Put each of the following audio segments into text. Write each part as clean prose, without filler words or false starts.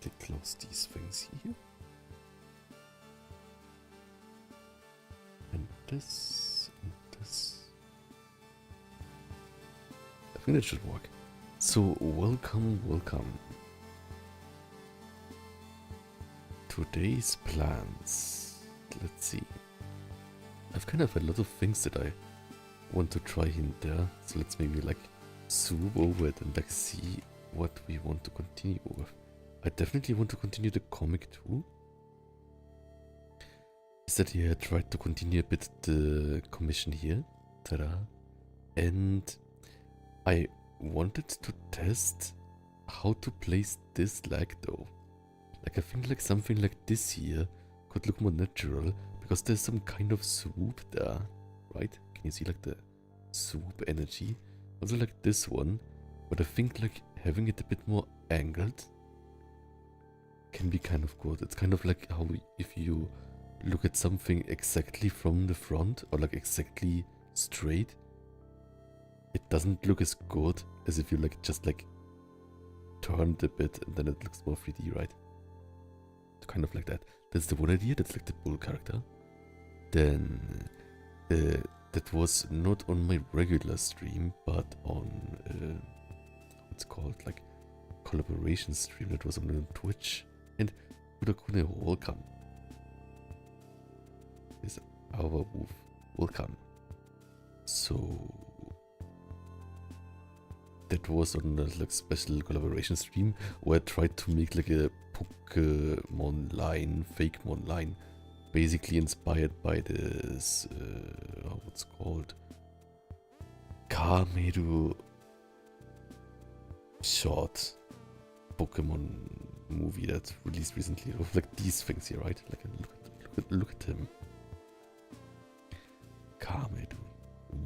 They close these things here. And this, and this. I think that should work. So, welcome. Today's plans. Let's see. I've kind of a lot of things that I want to try in there. So let's maybe like zoom over it and like see what we want to continue with. I definitely want to continue the comic too. Is that here I tried to continue a bit the commission here. Ta-da. And I wanted to test how to place this leg though. Like I think like something like this here could look more natural because there's some kind of swoop there, right? Can you see like the swoop energy? Also like this one, but I think like having it a bit more angled can be kind of good. It's kind of like how if you look at something exactly from the front or like exactly straight, it doesn't look as good as if you like just like turn it a bit and then it looks more 3D, right? Kind of like that. That's the one idea. That's like the bull character. Then that was not on my regular stream, but on what's called like collaboration stream. That was on Twitch. And Udakune, welcome. Is our wolf. Welcome. So that was on a like special collaboration stream where I tried to make like a Pokemon line, Fakemon line, basically inspired by this, what's called, Kameru short Pokemon movie that released recently with like these things here, right? Like look at him. Kameru.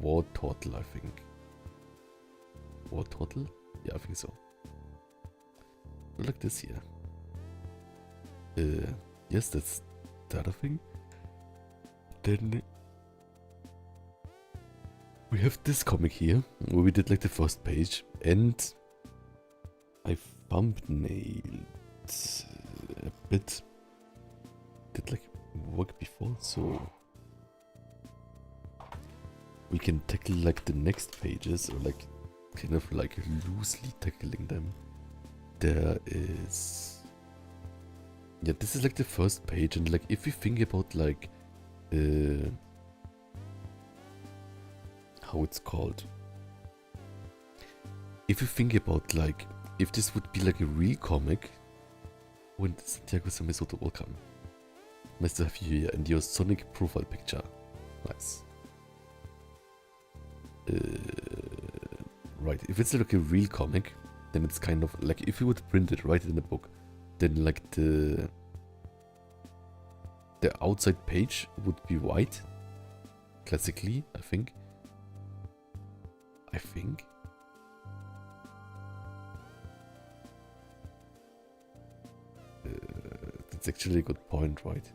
War Turtle, I think. War Turtle? Yeah, I think so. Look like this here. Yes, that's the other thing. Then we have this comic here where we did like the first page, and I thumbnailed a bit. Did like work before, so we can tackle like the next pages or like kind of like loosely tackling them. There is. Yeah, this is like the first page, and like if you think about like how it's called, if you think about like if this would be like a real comic, when Santiago Samisoto, welcome. Nice to have you here and your Sonic profile picture. Nice. Right, if it's like a real comic, then it's kind of like if you would print it, write it in a book, then like the outside page would be white, classically, I think. That's actually a good point, right?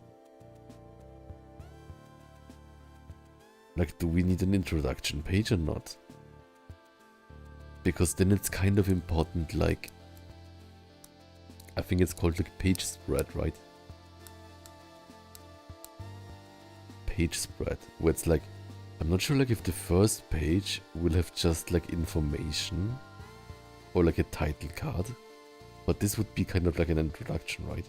Like, do we need an introduction page or not? Because then it's kind of important, like, I think it's called like page spread, right? Page spread, where it's like, I'm not sure like if the first page will have just like information or like a title card, but this would be kind of like an introduction, right?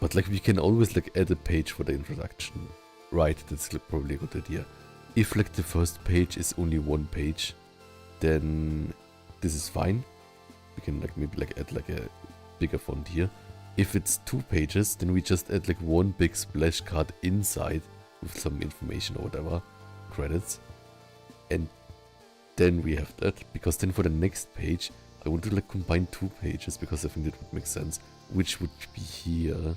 But like we can always like add a page for the introduction, right? That's like probably a good idea. If like the first page is only one page, then this is fine. We can like maybe like add like a bigger font here. If it's 2 pages, then we just add like one big splash card inside with some information or whatever, credits. And then we have that, because then for the next page, I want to like combine 2 pages because I think that would make sense, which would be here.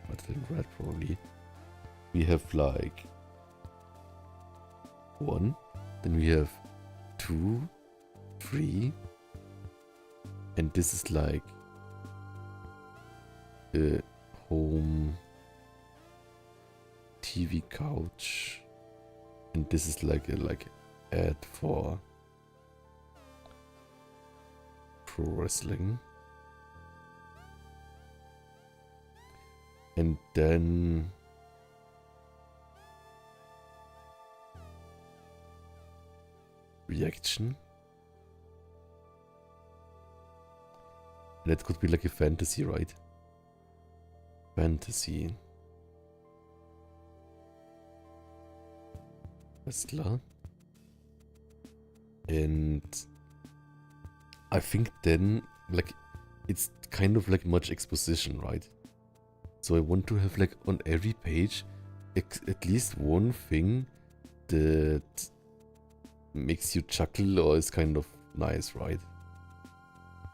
But then red probably. We have like 1, then we have 2, 3, and this is like a home TV couch And this is like a ad for pro wrestling. And then reaction. And it could be like a fantasy, right? Fantasy. Wrestler. And I think then, like, it's kind of like much exposition, right? So I want to have like on every page at least one thing that makes you chuckle or is kind of nice, right?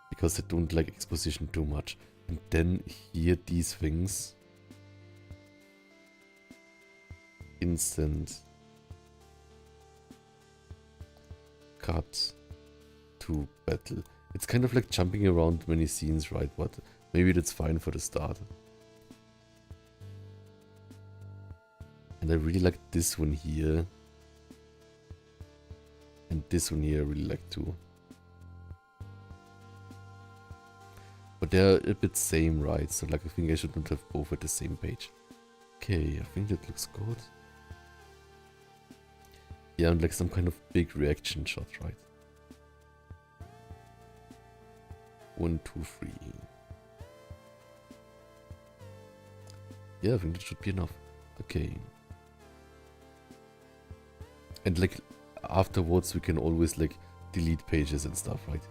Because I don't like exposition too much. And then here these things. Instant. Cut to battle. It's kind of like jumping around many scenes, right? But maybe that's fine for the start. And I really like this one here. And this one here I really like too. But they're a bit same, right? So like I think I shouldn't have both at the same page. Okay, I think that looks good. Yeah, and like some kind of big reaction shot, right? 1, 2, 3. Yeah, I think that should be enough. Okay. And like afterwards we can always like delete pages and stuff, right?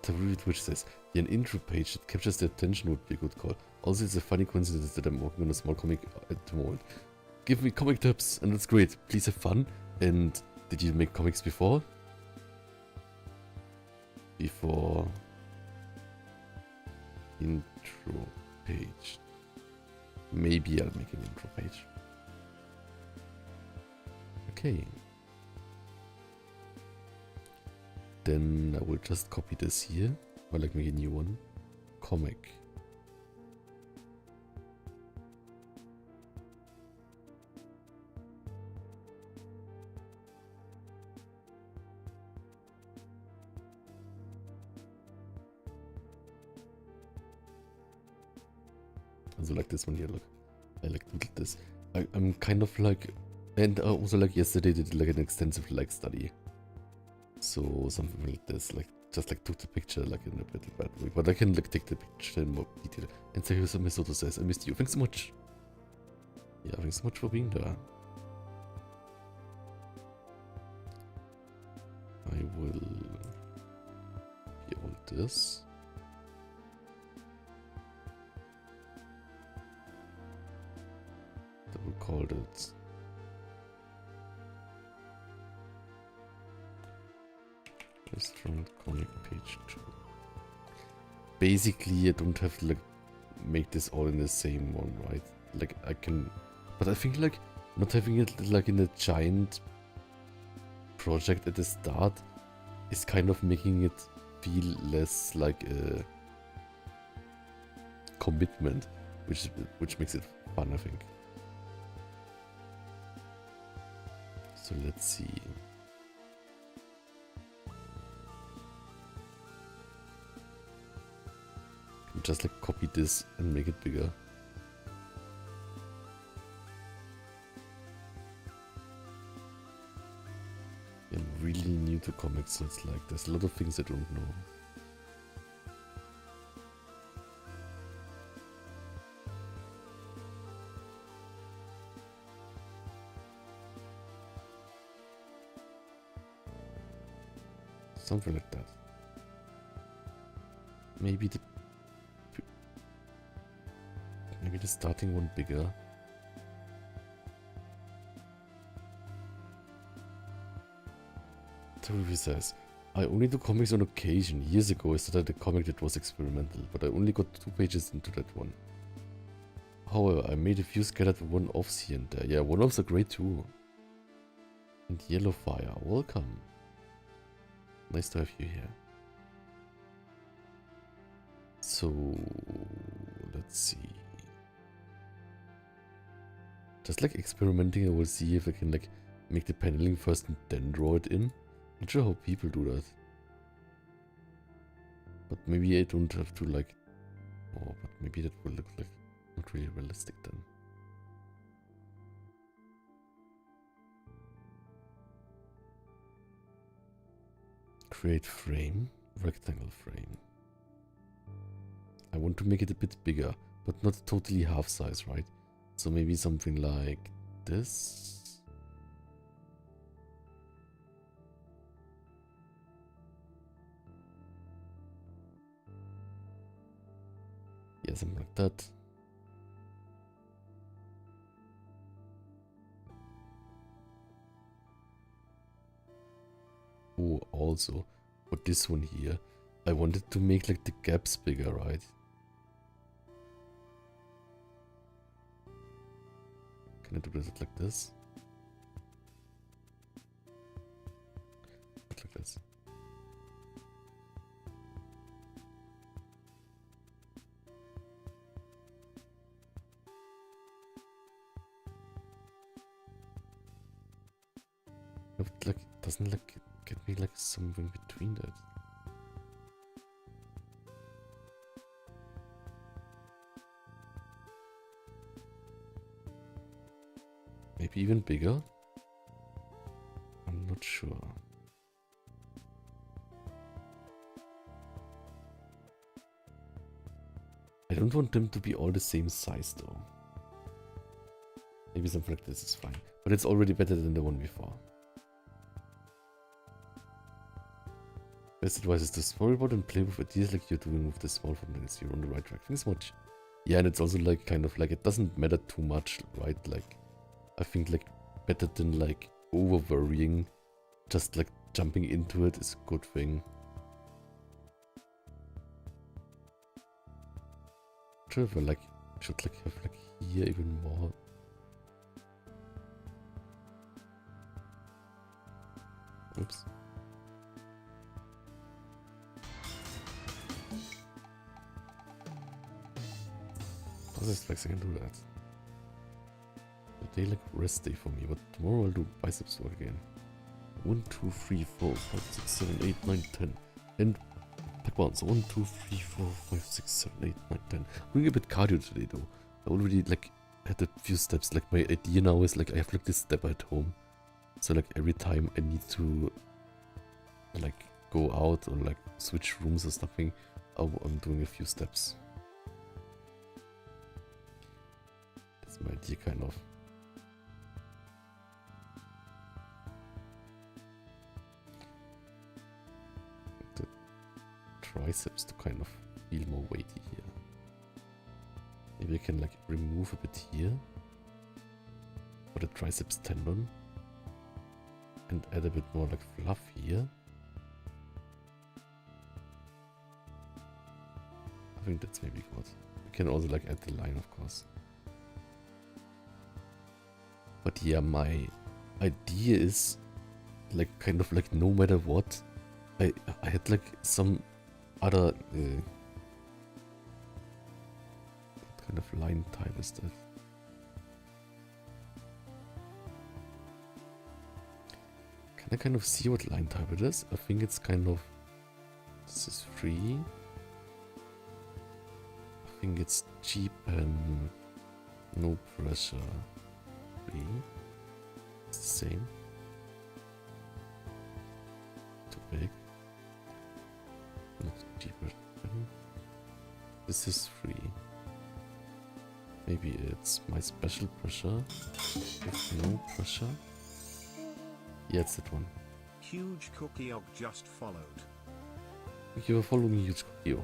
The read which says, yeah, an intro page that captures the attention would be a good call. Also, it's a funny coincidence that I'm working on a small comic at the moment. Give me comic tips, and that's great. Please have fun. And did you make comics before? Before intro page. Maybe I'll make an intro page. Okay. Then I will just copy this here, or like make a new one. Comic. Also like this one here, look. I like this. I'm kind of like, and also like yesterday did like an extensive like study. So something like this, like just like took the picture like in a bit bad way, but I can like take the picture in more detail. And so here's what Misoto says, I missed you. Thanks so much. Yeah, thanks so much for being there. I will all this. That we called it restaurant comic page 2. Basically, I don't have to like make this all in the same one, right? Like I can, but I think like not having it like in a giant project at the start is kind of making it feel less like a commitment, which makes it fun, I think. So let's see. Just like copy this and make it bigger. I'm really new to comics, so it's like there's a lot of things I don't know. Something like that. Maybe the starting one bigger. The review says, I only do comics on occasion. Years ago I started a comic that was experimental, but I only got 2 pages into that one. However, I made a few scattered one-offs here and there. Yeah, one-offs are great too. And Yellowfire, welcome. Nice to have you here. So, let's see. just like experimenting. I will see if I can like make the paneling first and then draw it in. Not sure how people do that. But maybe I don't have to like... Oh, but maybe that will look like not really realistic then. Create frame, rectangle frame. I want to make it a bit bigger, but not totally half size, right? So maybe something like this. Yeah, something like that. Oh, also, for this one here, I wanted to make like the gaps bigger, right? Can I do it like this? Like this. But like, doesn't like get me like something between that. Maybe even bigger? I'm not sure. I don't want them to be all the same size though. Maybe something like this is fine. But it's already better than the one before. Best advice is to storyboard and play with ideas like you're doing with the small families. You're on the right track. Thanks much. Yeah, and it's also like kind of like it doesn't matter too much, right? Like I think like better than like over worrying. Just like jumping into it is a good thing. Sure, if I like should like have like here even more. Oops. Just like I can do that. Today like rest day for me, but tomorrow I'll do biceps work again. 1, 2, 3, 4, 5, 6, 7, 8, 9, 10. And back once. 1, 2, 3, 4, 5, 6, 7, 8, 9, 10. I'm doing a bit cardio today though. I already like had a few steps. Like my idea now is like I have like this step at home. So like every time I need to like go out or like switch rooms or something, I'm doing a few steps. That's my idea kind of. The triceps to kind of feel more weighty here. Maybe I can like remove a bit here for the triceps tendon and add a bit more like fluff here. I think that's maybe good. We can also like add the line, of course. But yeah, my idea is like kind of like no matter what, I had like some other what kind of line type is that? Can I kind of see what line type it is? I think it's kind of, this is free. I think it's cheap and no pressure. Free. It's the same. Too big. Not cheaper. This is free. Maybe it's my special pressure. With no pressure. Yeah, it's that one. Huge Cookie Og just followed. Thank you for following Huge Cookie.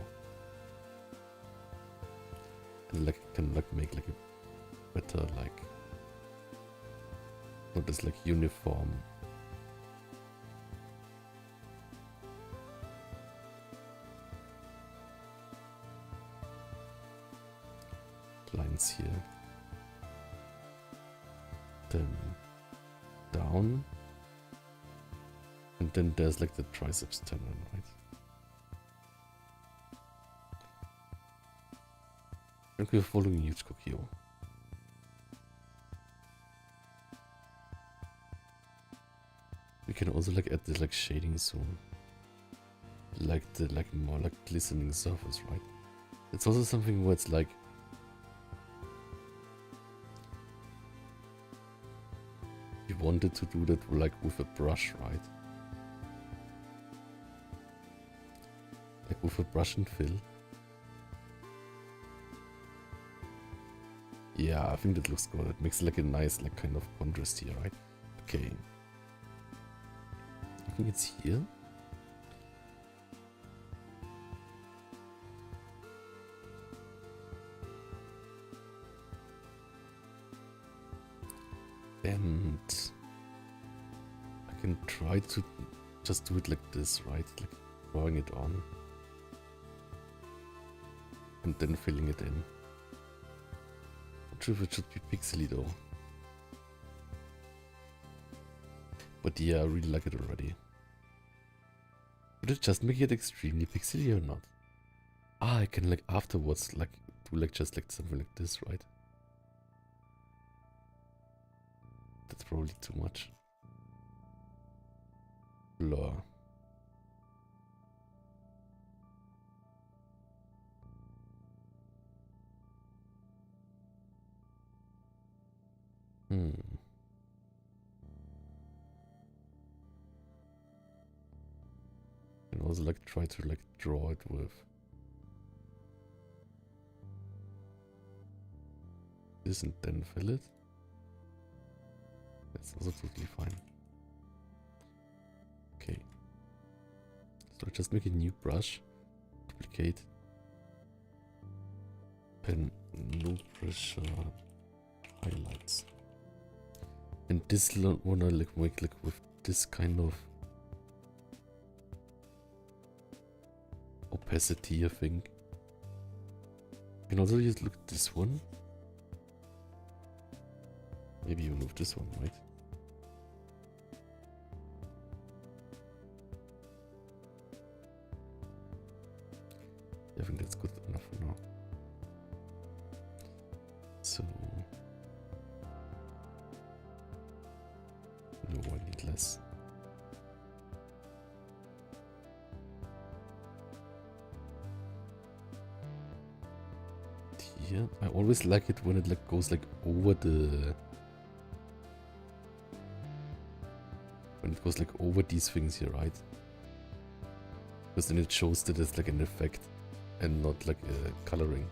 And like can like make like a better like not as like uniform lines here. Then down. And then there's like the triceps tendon, right? Thank you for following Huge Cookie. We can also like add the like shading zone. Like the like more like glistening surface, right? It's also something where it's like we wanted to do that like with a brush, right? Like with a brush and fill. Yeah, I think that looks good. It makes like a nice like kind of contrast here, right? Okay. I think it's here. And I can try to just do it like this, right? Like drawing it on. And then filling it in. Not sure if it should be pixely though. But yeah, I really like it already. Would it just make it extremely pixely or not? Ah, I can like afterwards like do like just like something like this, right? That's probably too much. Blur. And also like try to like draw it with this and then fill it. That's also totally fine. Okay. So just make a new brush, duplicate, pen, no pressure, highlights. And this one I like make like with this kind of opacity, I think. You can also just look at this one. Maybe even with this one, right? I think that's good enough for now. So no, I need less. Here, I always like it when it like goes like over the when it goes like over these things here, right? Because then it shows that it's like an effect and not like a coloring.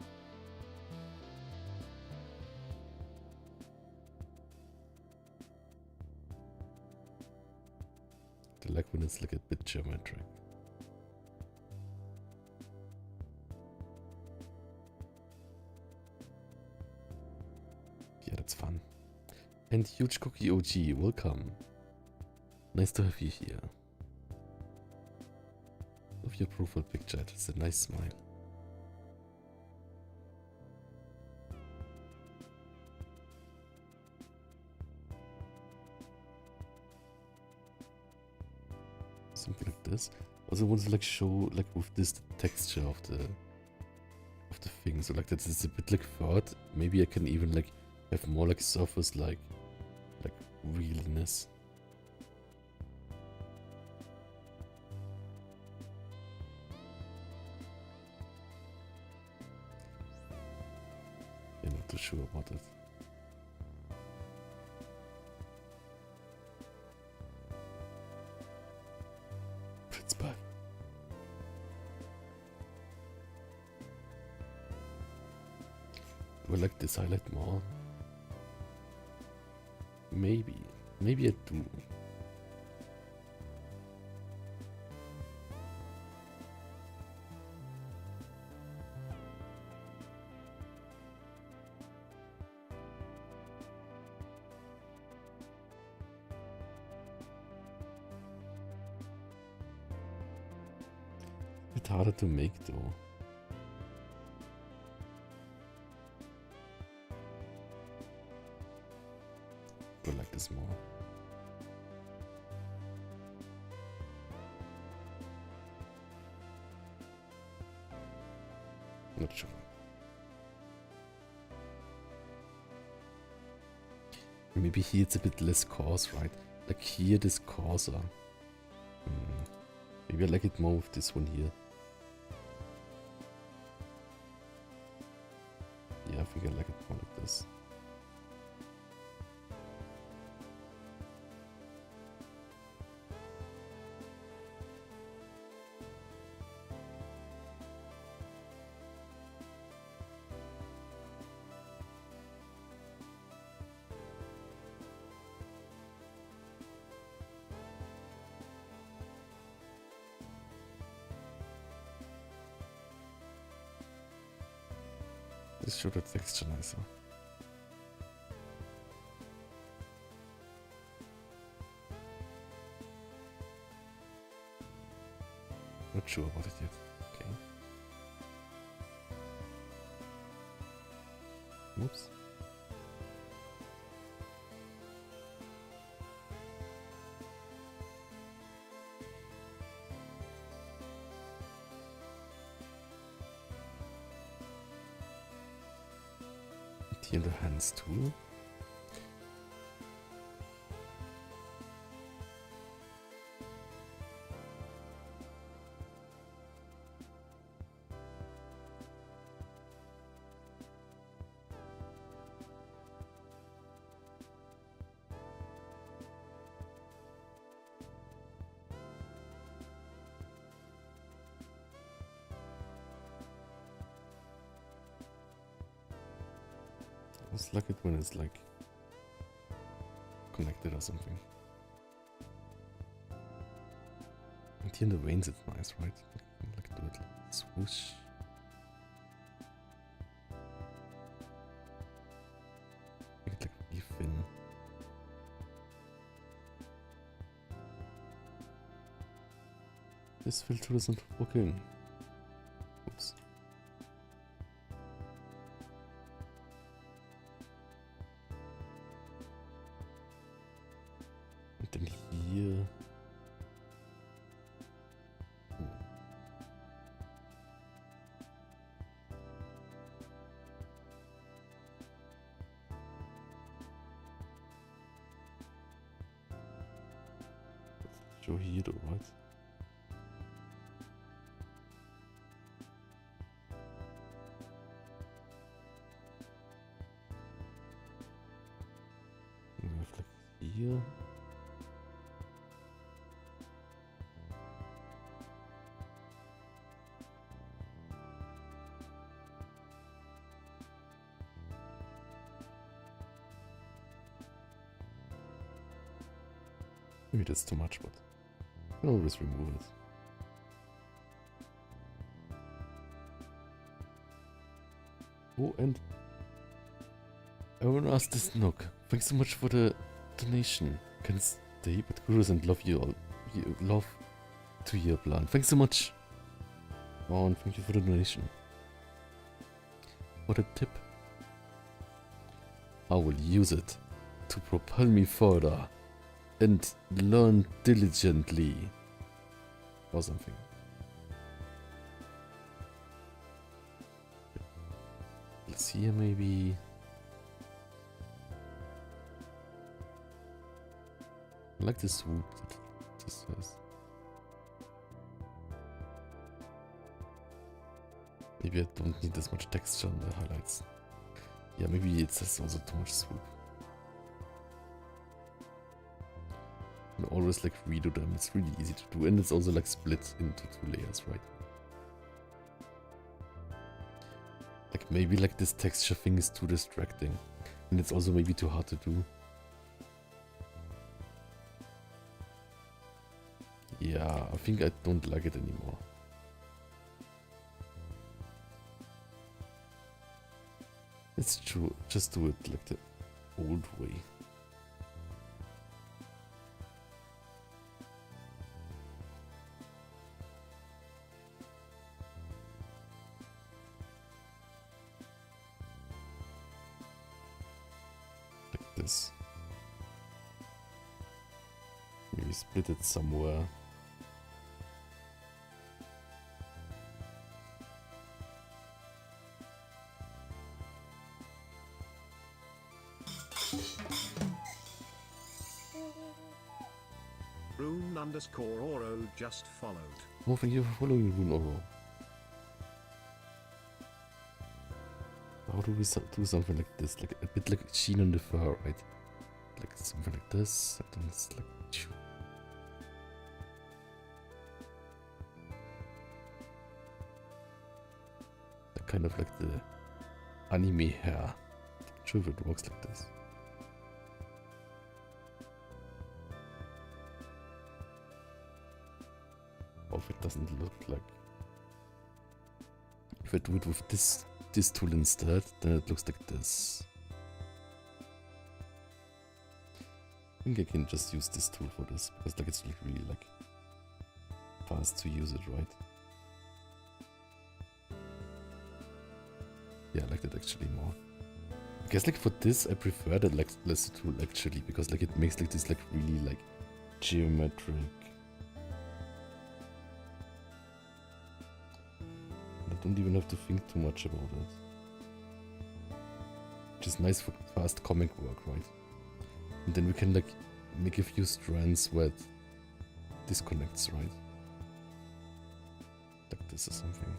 I like when it's like a bit geometric. Yeah, that's fun. And Huge Cookie OG, welcome. Nice to have you here. Love your profile picture, it's a nice smile. Something like this. Also want to like show like with this the texture of the thing. So like that it's a bit like furred. Maybe I can even like have more like surface like realness. I'm not too sure about it. It's bad. Do I like this highlight more? Maybe. Maybe I do. It's harder to make though. I like this more. Not sure. Maybe here it's a bit less coarse, right? Like here it is coarser. Maybe I like it more with this one here. Yeah, I think I like it more like this. This should have texture nicer. Not sure about it yet. Okay. Oops. Here in the hands too. I just like it when it's like connected or something. And here in the veins it's nice, right? Like do it like swoosh. Make it like really thin. This filter isn't working. Oops. And then here. Show here though, right? We have like here. Maybe that's too much, but I can always remove it. Oh, and I want to ask this Nook. Thanks so much for the donation. Can stay, but kudos and love you all. Love to your plan. Thanks so much. Oh, and thank you for the donation. What a tip. I will use it to propel me further and learn diligently or something. Let's see here maybe. I like the swoop that this has. Maybe I don't need as much texture on the highlights. Yeah, maybe it's just also too much swoop. And always like redo them, it's really easy to do, and it's also like split into 2 layers, right? Like maybe like this texture thing is too distracting, and it's also maybe too hard to do. Yeah, I think I don't like it anymore. It's true, just do it like the old way. Like this. Maybe split it somewhere. Rune_Oro just followed. Oh, thank you for following Rune Oro. How do we do something like this? Like a bit like sheen on the fur, right? Like something like this, and then it's like... kind of like the anime hair. Not sure if it works like this. Or if it doesn't look like... If I do it with this tool instead, then it looks like this. I think I can just use this tool for this, because like it's really like fast to use it, right? Yeah, I like that actually more. I guess like for this I prefer the like lasso tool actually, because like it makes like this like really like geometric. I don't even have to think too much about it. Which is nice for fast comic work, right? And then we can like make a few strands where it disconnects, right? Like this or something.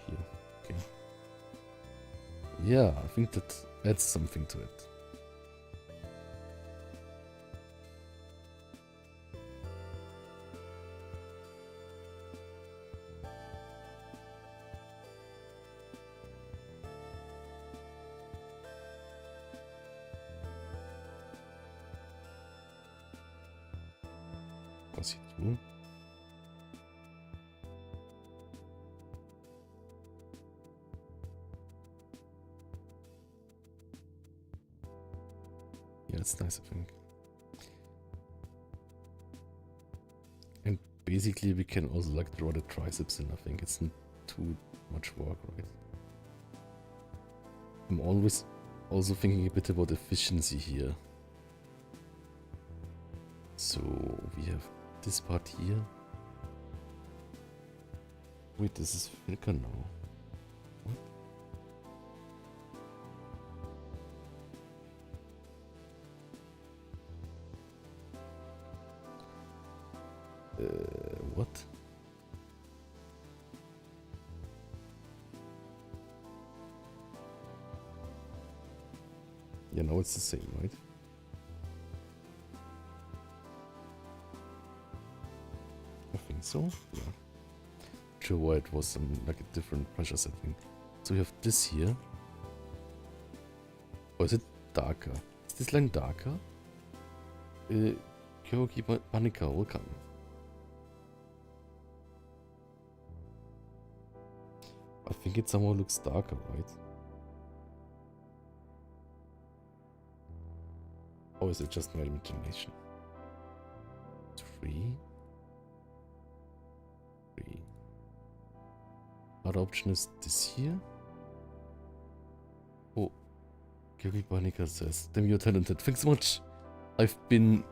Here. Okay. Yeah, I think that adds something to it. What's he doing? Yeah, it's nice, I think. And basically we can also like draw the triceps in, I think. It's not too much work, right? I'm always also thinking a bit about efficiency here. So we have this part here. Wait, this is thicker now. What? What? Yeah, now it's the same, right? I think so, yeah. Sure why it was like a different pressure setting. So we have this here. Or is it darker? Is this line darker? Kyoki Panika, welcome. I think it somehow looks darker, right? Or is it just my imagination? 3. Other option is this here. Oh, Gary Barnica says, damn, you're talented. Thanks so much. I've been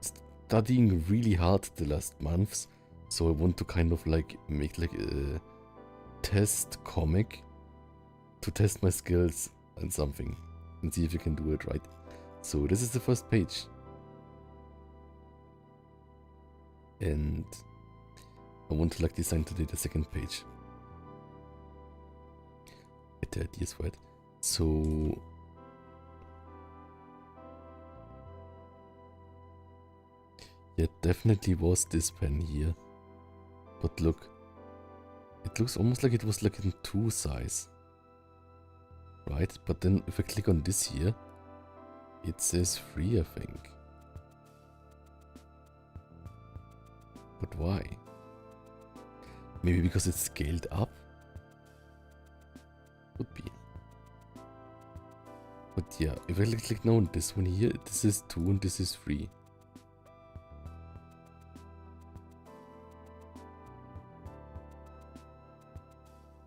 studying really hard the last months, so I want to kind of like make like a test comic to test my skills and something and see if you can do it right. So this is the first page. And I want to like design today the second page. Get the ideas for it. So yeah, definitely was this pen here. But look, it looks almost like it was like in 2 size. Right? But then if I click on this here, it says 3, I think. But why? Maybe because it's scaled up? Could be. But yeah, if I click now on this one here, this is 2 and this is 3.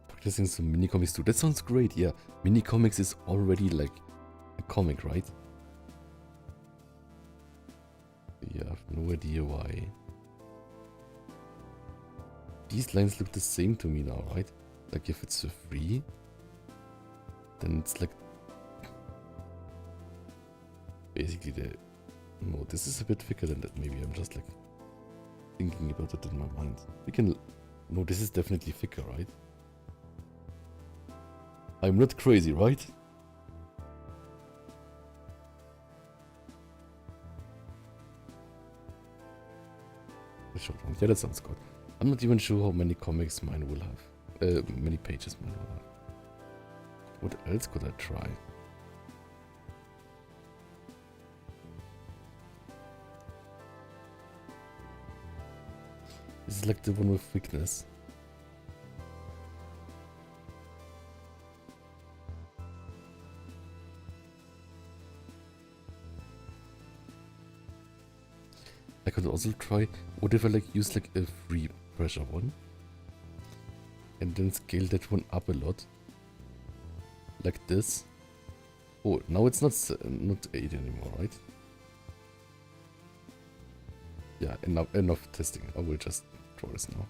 Practicing some mini comics too. That sounds great, yeah. Mini comics is already like a comic, right? Yeah, I have no idea why. These lines look the same to me now, right? Like if it's a 3, then it's like basically the no, this is a bit thicker than that. Maybe I'm just like thinking about it in my mind. We can no, this is definitely thicker, right? I'm not crazy, right? The short one. Yeah, that sounds good. I'm not even sure how many comics mine will have. Many pages mine will have. What else could I try? This is like the one with thickness. I could also try, what if I like use like a free pressure one? And then scale that one up a lot. Like this. Oh, now it's not 8 anymore, right? Yeah, enough testing. I will just draw this now.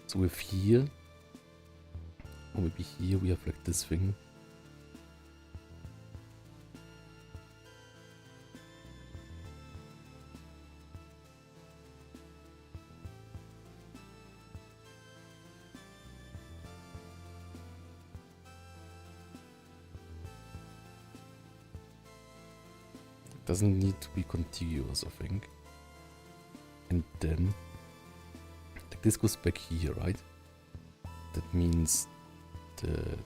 So with here, or maybe here we have like this thing. Doesn't need to be contiguous, I think. And then, like this goes back here, right? That means the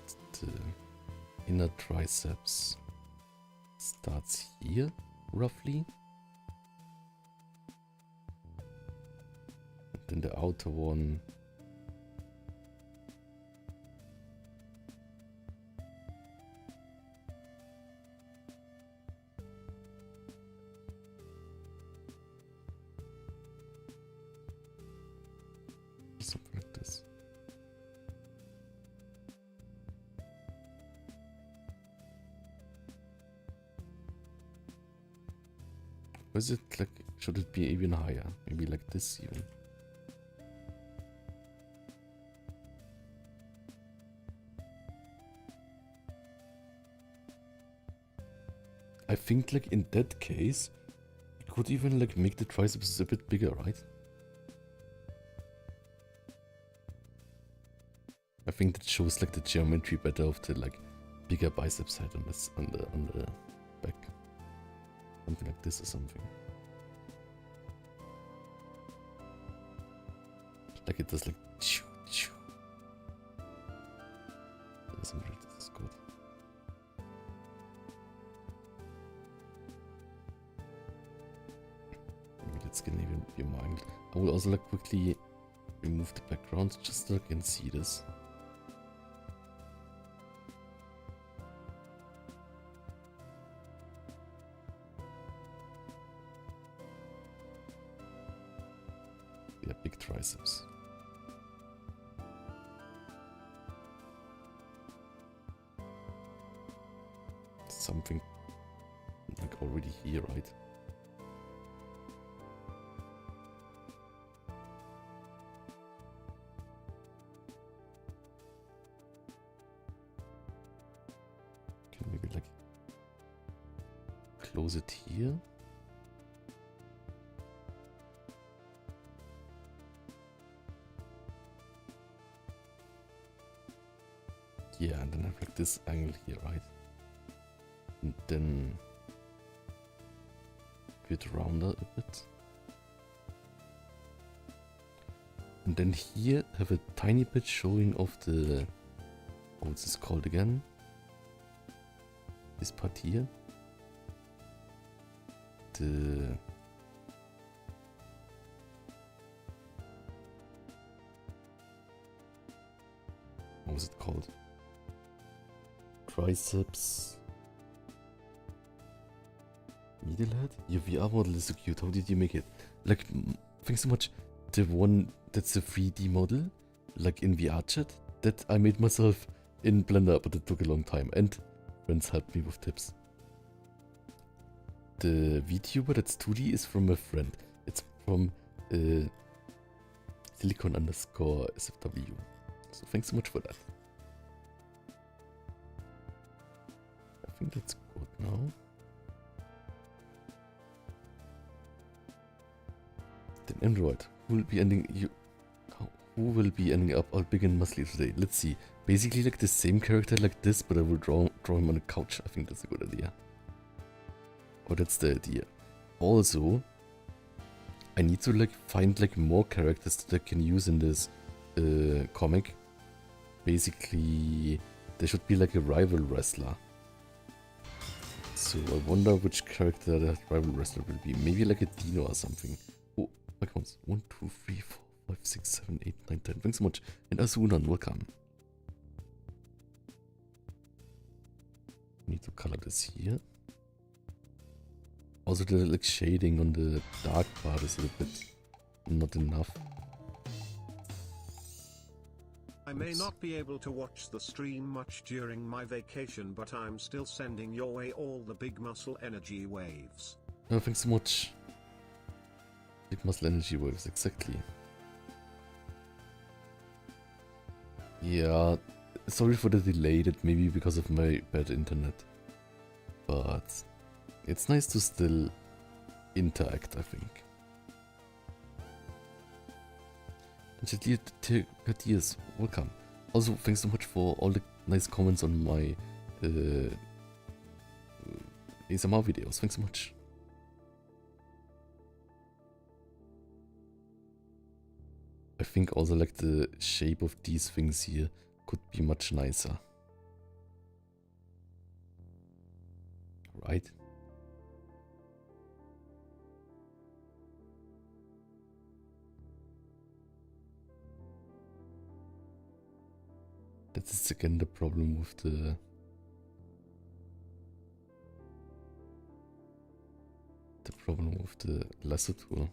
inner triceps starts here, roughly. And then the outer one something like this. Or is it like, should it be even higher? Maybe like this even. I think like in that case, you could even like make the triceps a bit bigger, right? I think that shows like the geometry better of the like bigger biceps head on this on the back. Something like this or something. Like it does like choo choo. Something like this is good. Maybe let's get even be more angle. I will also like quickly remove the background just so I can see this. Yeah, big triceps. Something like already here, right? Can maybe like close it here. Yeah, and then have like this angle here, right? And then bit rounder a bit. And then here have a tiny bit showing of the, what's this called again? This part here. The what was it called? Triceps. Middle head? Your VR model is so cute. How did you make it? Like, thanks so much. The one that's a 3D model, like in VR chat, that I made myself in Blender, but it took a long time. And friends helped me with tips. The VTuber that's 2D is from a friend. It's from silicon_SFW. So thanks so much for that. think that's good now. Then Android will be ending you. Who will be ending up all big and muscly today? Let's see. Basically like the same character like this, but I will draw him on a couch. I think that's a good idea. Or that's the idea. Also, I need to like find like more characters that I can use in this comic. Basically, there should be like a rival wrestler. So I wonder which character that rival wrestler will be. Maybe like a Dino or something. Oh, my counts. 1, 2, 3, 4, 5, 6, 7, 8, 9, 10. Thanks so much. And Asunan, welcome. Need to color this here. Also the like shading on the dark part is a bit not enough. I may not be able to watch the stream much during my vacation, but I'm still sending your way all the big muscle energy waves. Oh, thanks so much. Big muscle energy waves, exactly. Yeah, sorry for the delay, that maybe because of my bad internet. But it's nice to still interact, I think. Yes, welcome. Also, thanks so much for all the nice comments on my ASMR videos. Thanks so much. I think also like the shape of these things here could be much nicer. Right? That is again the problem with the lasso tool.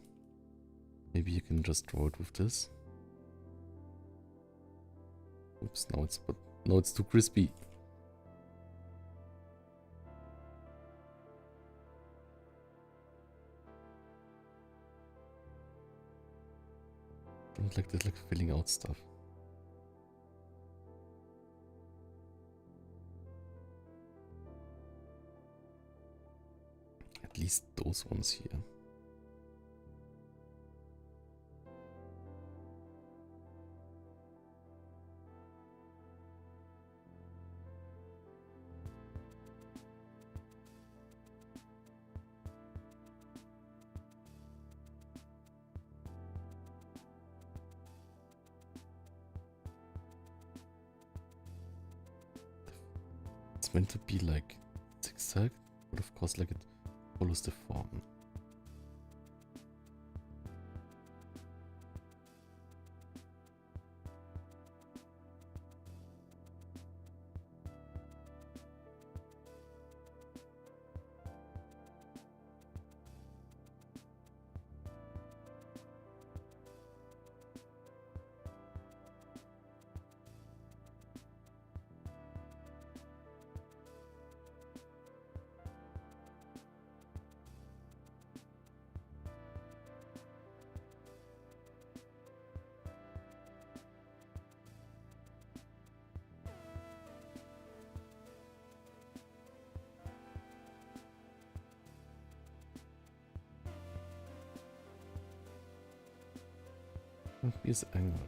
Maybe you can just draw it with this. Oops, now it's too crispy. Don't like this, like filling out stuff. At least those ones here. It's meant to be like zigzag, but of course like it follows the form. Here's angled.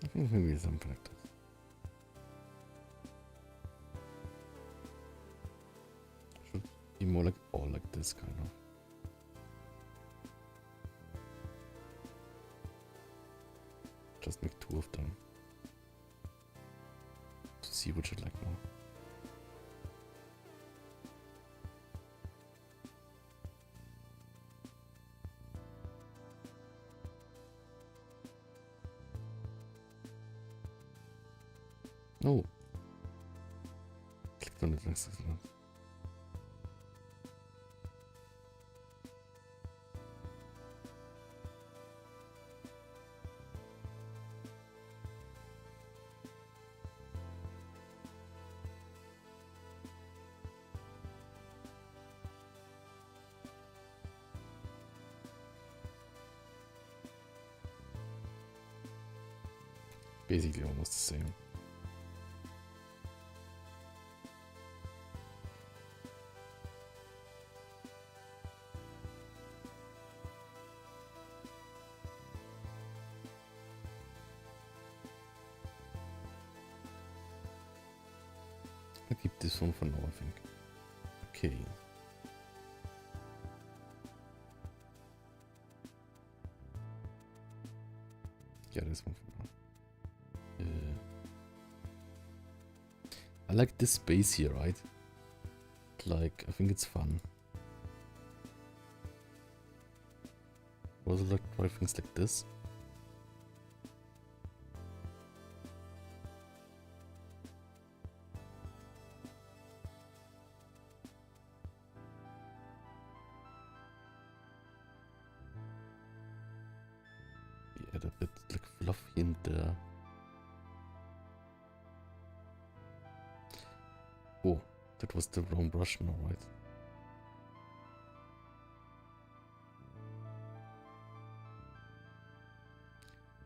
I think maybe something like this. Should be more like all like this kind of. Just make two of them to see which I like more. Oh, clicked on it next to that. basically almost the same. I'll keep this one for now, I think. Okay. Yeah, this one for now. I like this space here, right? Like, I think it's fun. Also like try things like this. We add a bit like fluff in there. Oh, that was the wrong brush now, right?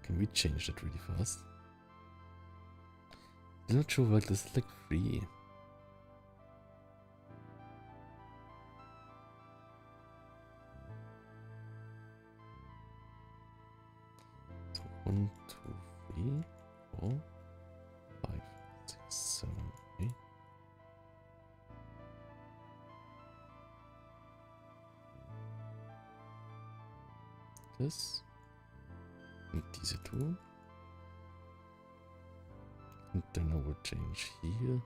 Can we change that really fast? I'm not sure why this is like free. So 1, 2, 3, 4, 5, 6, 7, 8. This. And diese two. And then I will change here.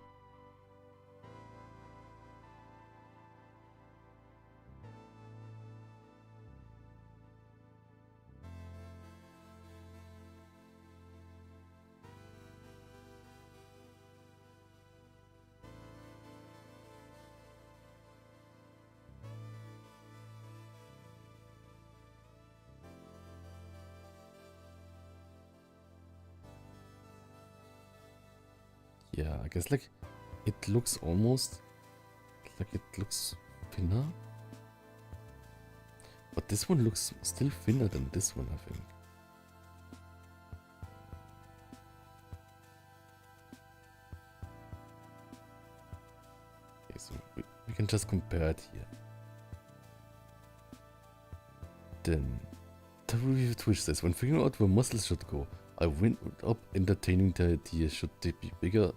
Yeah, I guess like it looks almost like it looks thinner. But this one looks still thinner than this one, I think. Okay, so we can just compare it here. Then the review Twitch says, when figuring out where muscles should go, I went up entertaining the idea should they be bigger.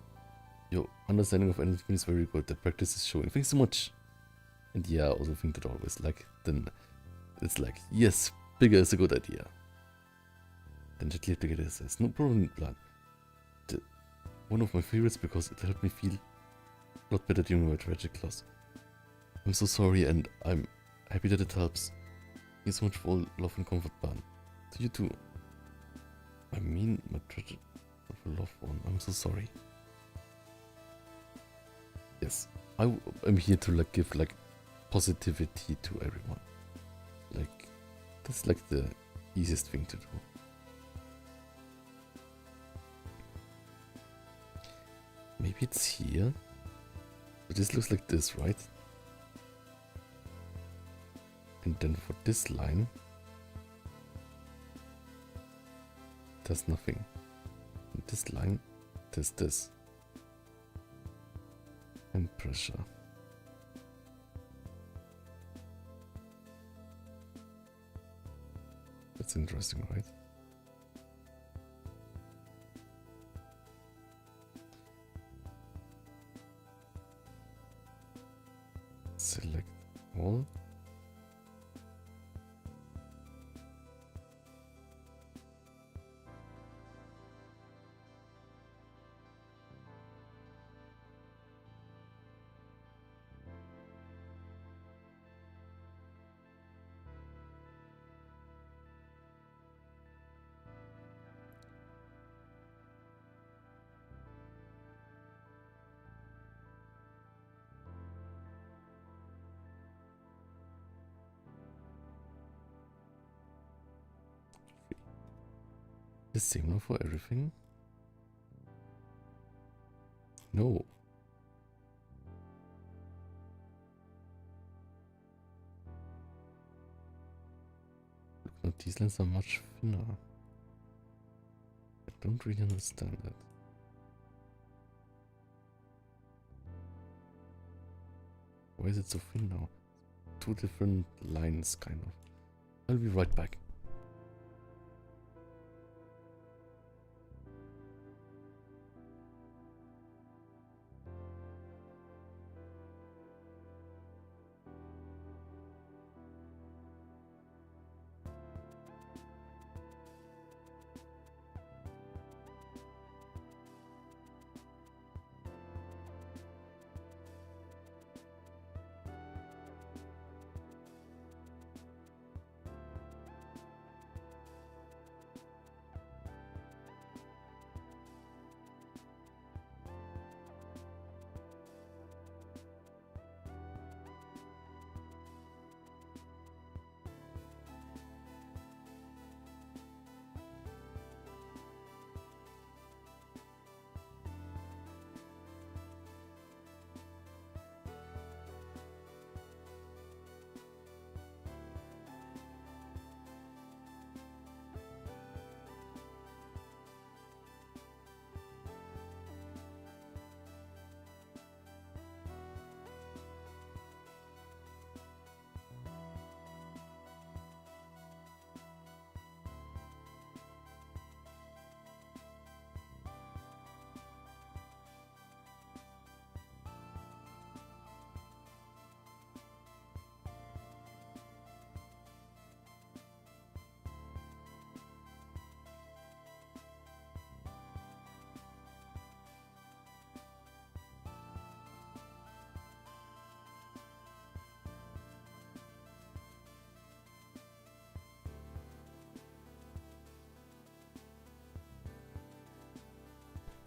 Your understanding of anything is very good. The practice is showing. Thanks so much. And yeah, I also think that always like then it's like, yes, bigger is a good idea. Then gently bigger it says, no problem plan. One of my favorites because it helped me feel a lot better during my tragic loss. I'm so sorry and I'm happy that it helps. Thank you so much for all love and comfort, Ban. To you too. I mean my tragic loved one. I'm so sorry. Yes, I'm here to like give like positivity to everyone. Like that's like the easiest thing to do. Maybe it's here. But this looks like this, right? And then for this line, there's nothing. And this line, there's this. And pressure. That's interesting, right? Select all. The same now for everything? No. Look, now these lines are much thinner. don't really understand that. Why is it so thin now? Two different lines, kind of. I'll be right back.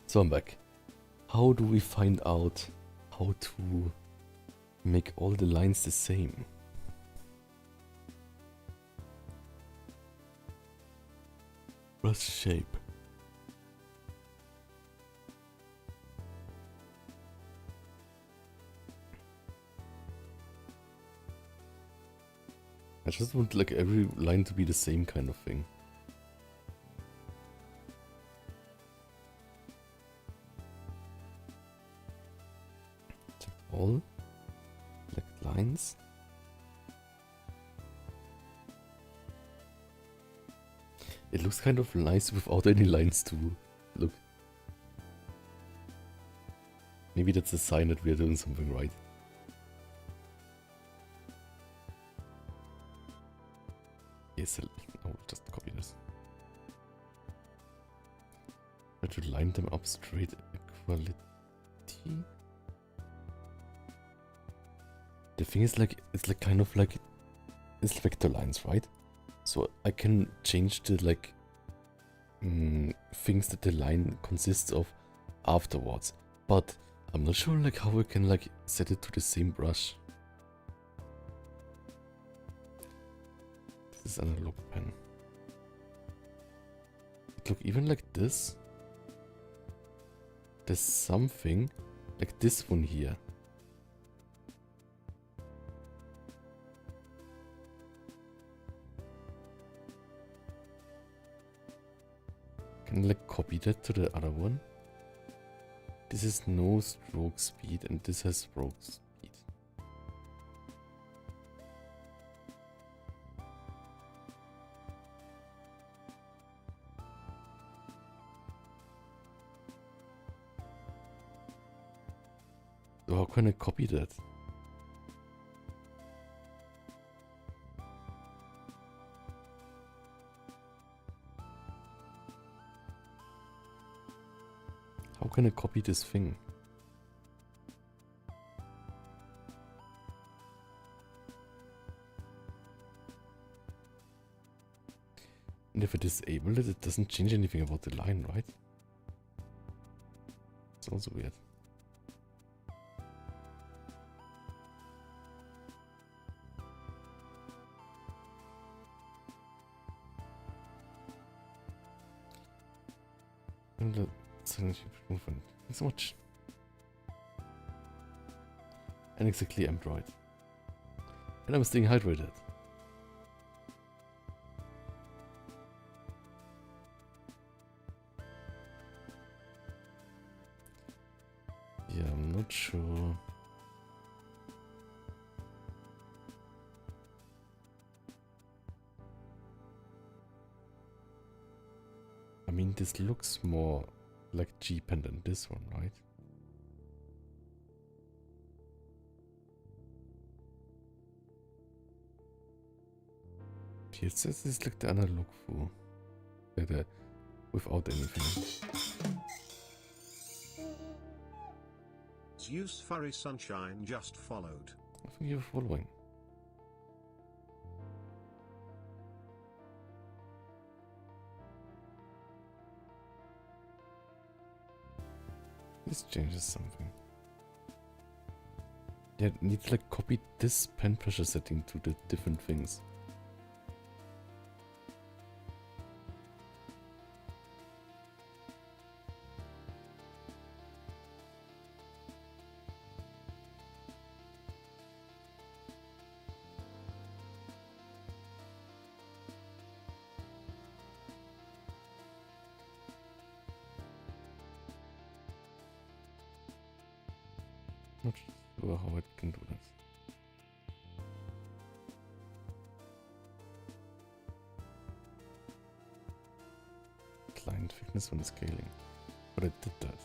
So I'm back. How do we find out how to make all the lines the same? Brush shape. I just want like every line to be the same kind of thing. All select lines. It looks kind of nice without any lines too. Look. Maybe that's a sign that we are doing something right. Yes, I'll just copy this. Try to line them up straight equality. The thing is like, it's like kind of like, it's vector lines, right? So I can change the like, things that the line consists of afterwards. But I'm not sure like how I can like set it to the same brush. This is analog pen. Look, even like this, there's something like this one here. Can I like copy that to the other one? This is no stroke speed and this has stroke speed. So how can I copy that? How can I copy this thing? And if I disable it, it doesn't change anything about the line, right? It's also weird. And the movement. Thanks so much. And exactly Android. And I'm staying hydrated. mean, this looks more like G-Pen than this one, right? Here it says it's like the analog Fu. Without anything. Use Furry Sunshine just followed. I think you're following. This changes something. Yeah, I need to like copy this pen pressure setting to the different things. Not sure how it can do that. Client thickness when scaling. But it did that.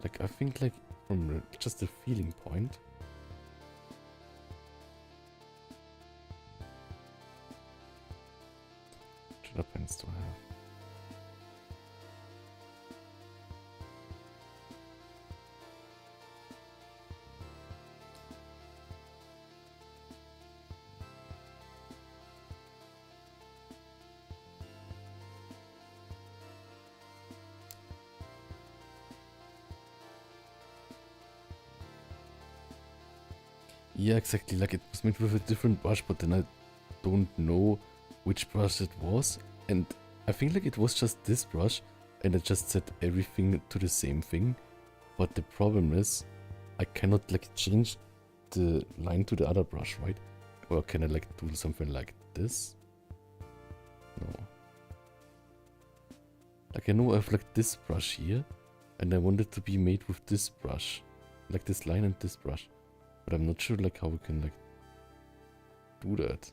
Like, I think like from just a feeling point, what pens do I have? Yeah, exactly. Like it was made with a different brush, but then I don't know which brush it was. And I think like it was just this brush, and I just set everything to the same thing. But the problem is, I cannot like change the line to the other brush, right? Or can I like do something like this? No. Like I know I have like this brush here, and I want it to be made with this brush. Like this line and this brush. But I'm not sure like how we can like do that.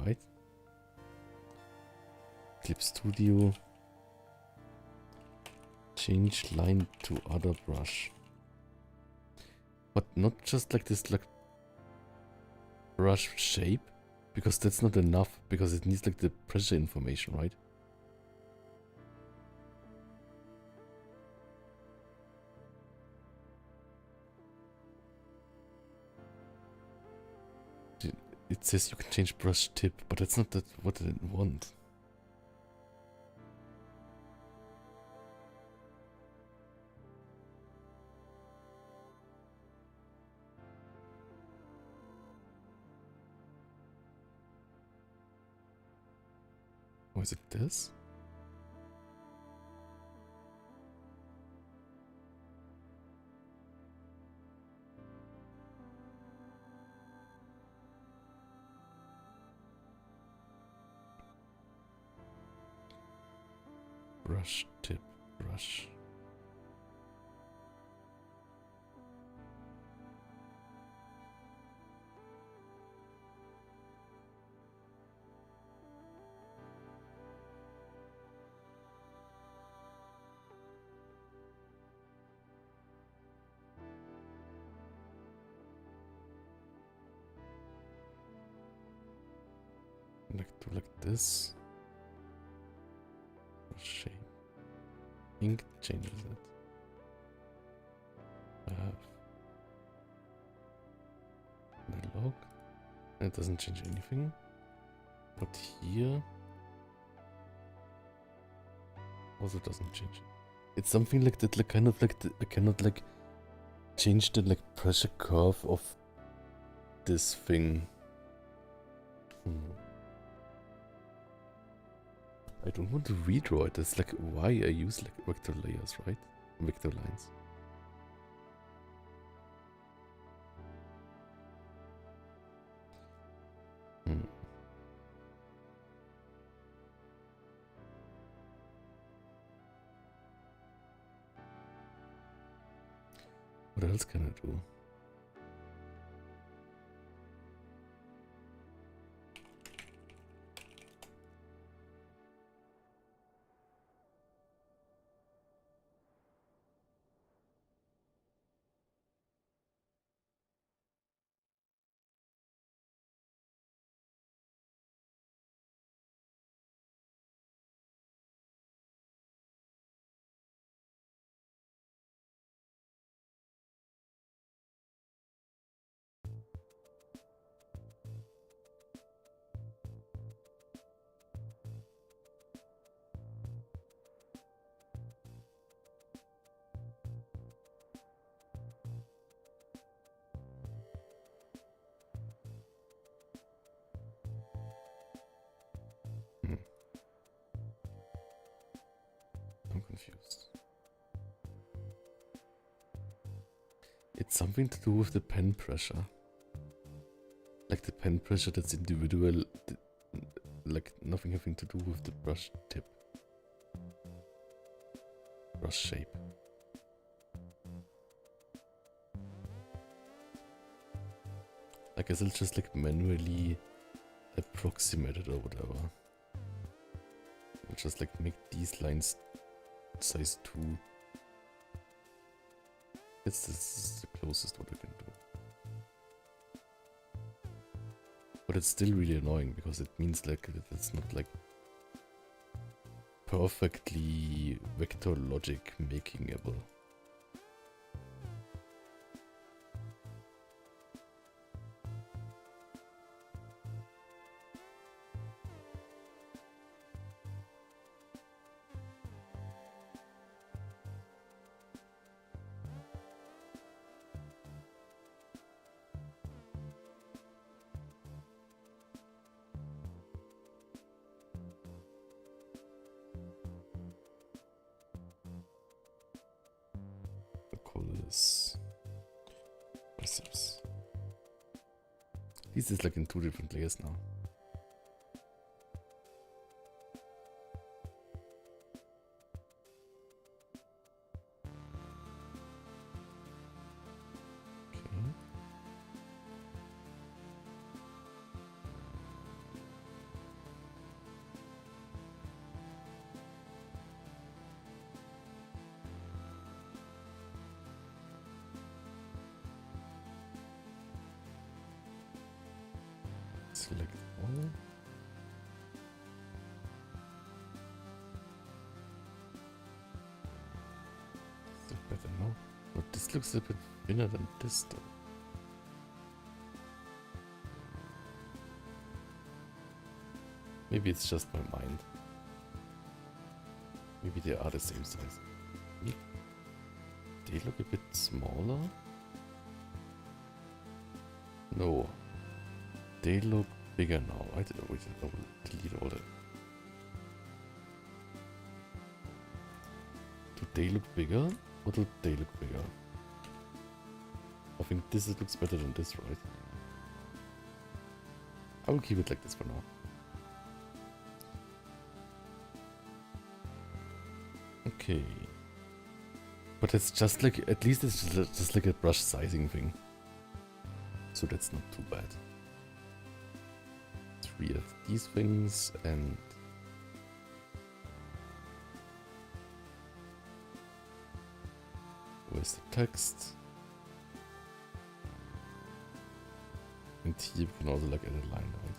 Right? Clip Studio. Change line to other brush. But not just like this like brush shape. Because that's not enough. Because it needs like the pressure information, right? It says you can change brush tip, but that's not what I want. Oh, is it this? Brush tip, brush. Like this. Shape. Ink changes it. I have the log. It doesn't change anything. But here also doesn't change. It's something like that, like kind of like I cannot like change the like pressure curve of this thing. I don't want to redraw it. That's like why I use like vector layers, right? Vector lines. What else can I do? I'm confused. It's something to do with the pen pressure. Like the pen pressure that's individual, like nothing having to do with the brush tip. Brush shape. I guess I'll just like manually approximate it or whatever. I'll just like make these lines size 2. This is the closest what I can do. But it's still really annoying because it means like that it's not like perfectly vector logic makingable. Biceps. This is like in 2 different layers now. Okay. Select all. Still better now. But this looks a bit thinner than this though. Maybe it's just my mind. Maybe they are the same size. They look a bit smaller. No. They look bigger now. I will delete all that. Do they look bigger? Or do they look bigger? I think this looks better than this, right? I will keep it like this for now. Okay. But it's just like, at least it's just like a brush sizing thing. So that's not too bad. 3 of these things and where's the text? And here we can also like add a line, right?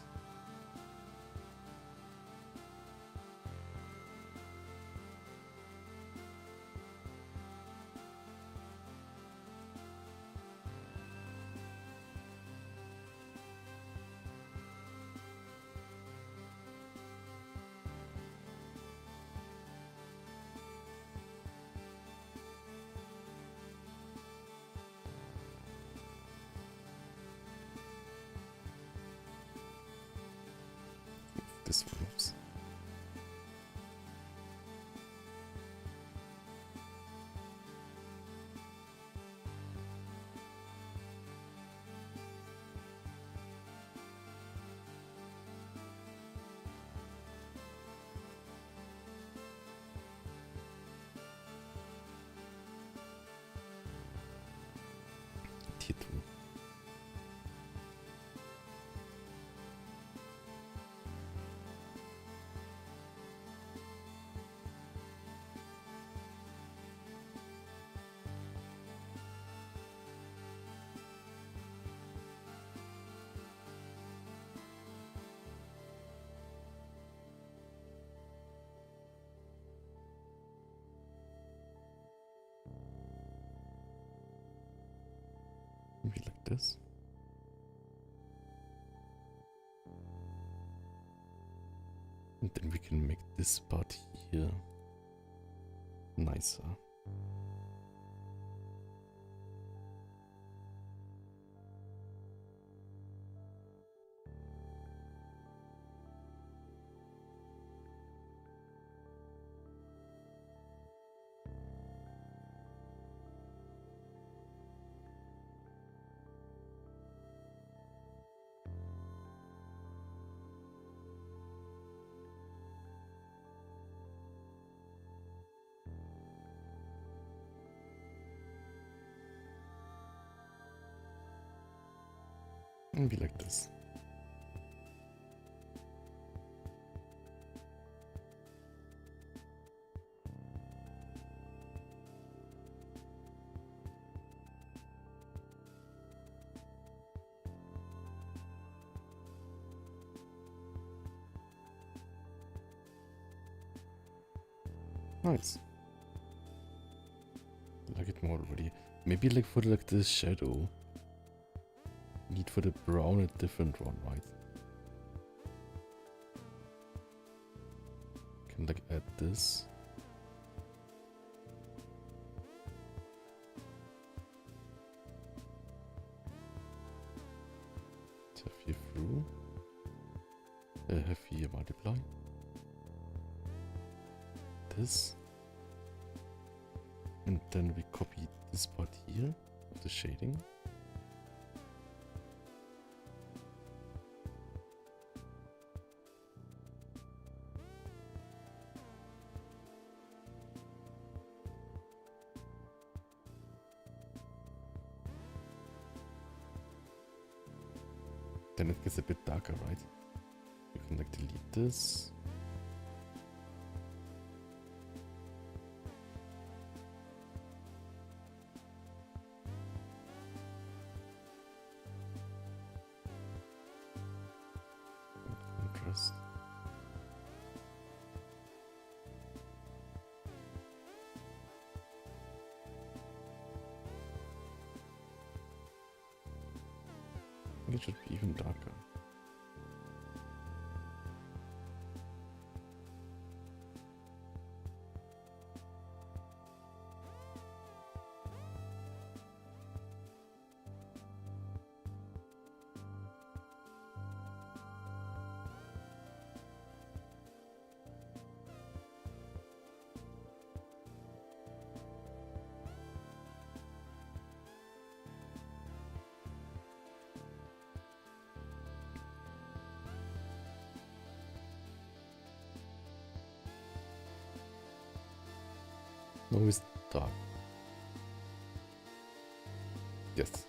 This one, oops. Maybe like this. And then we can make this part here nicer. Maybe like this. Nice. I like it more already. Maybe like for like this shadow. Need for the brown a different one, right? Can like add this. Have here through. Have here multiply. This. And then we copy this part here of the shading. Then it gets a bit darker, right? You can like delete this. Contrast. I think it should be even darker. No, it's dark. Yes.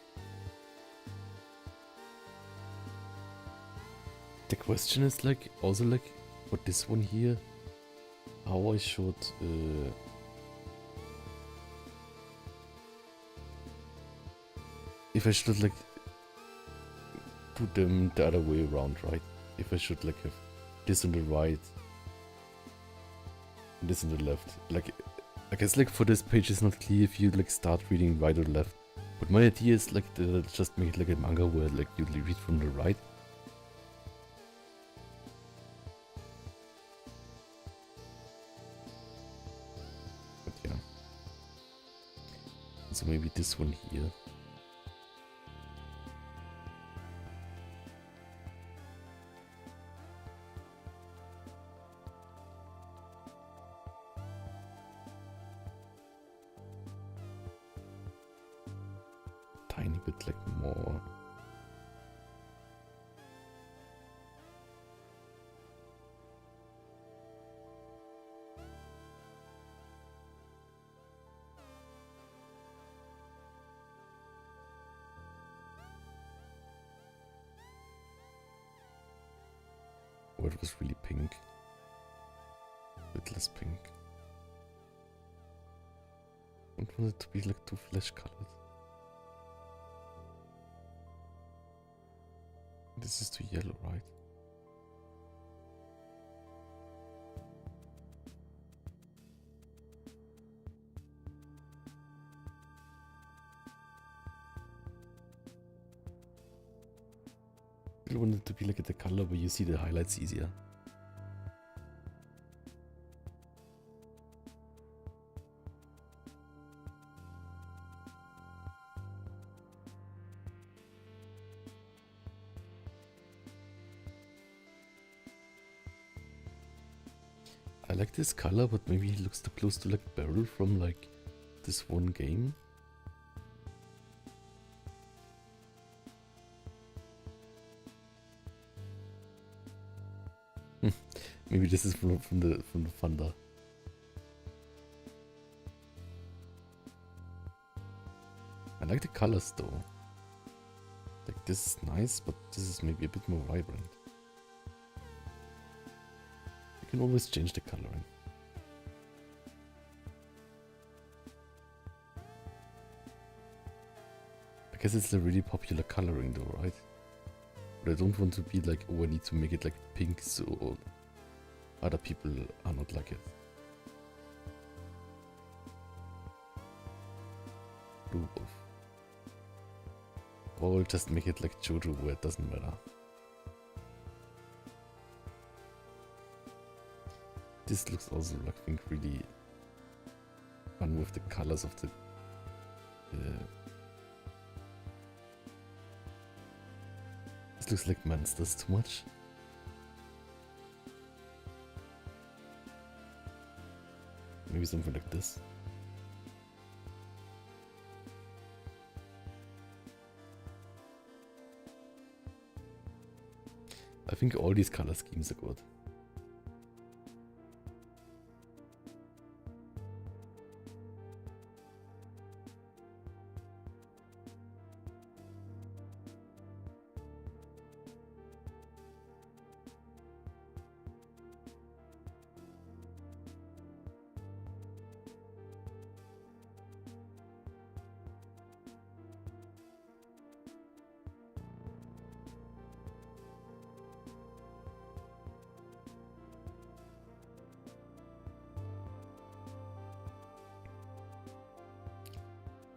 The question is like, also like, for this one here, how I should, if I should like, do them the other way around, right? If I should like have this on the right, and this on the left, like, I guess like for this page it's not clear if you like start reading right or left. But my idea is like to just make it like a manga where like you read from the right. But yeah. So maybe this one here. Tiny bit like more. Oh, it was really pink. A bit less pink. I don't want it to be like too flesh colored. This is too yellow, right? still want it to be like the color where you see the highlights easier. I like this color, but maybe it looks too close to like Beryl from like this one game. Maybe this is from the Thunder. I like the colors though. Like this is nice, but this is maybe a bit more vibrant. You can always change the coloring. I guess it's a really popular coloring though, right? But I don't want to be like, oh, I need to make it like pink so other people are not like it. Blue wolf. Or we'll just make it like Jojo where it doesn't matter. This looks also like, I think, really fun with the colors of the this looks like monsters too much. Maybe something like this. I think all these color schemes are good.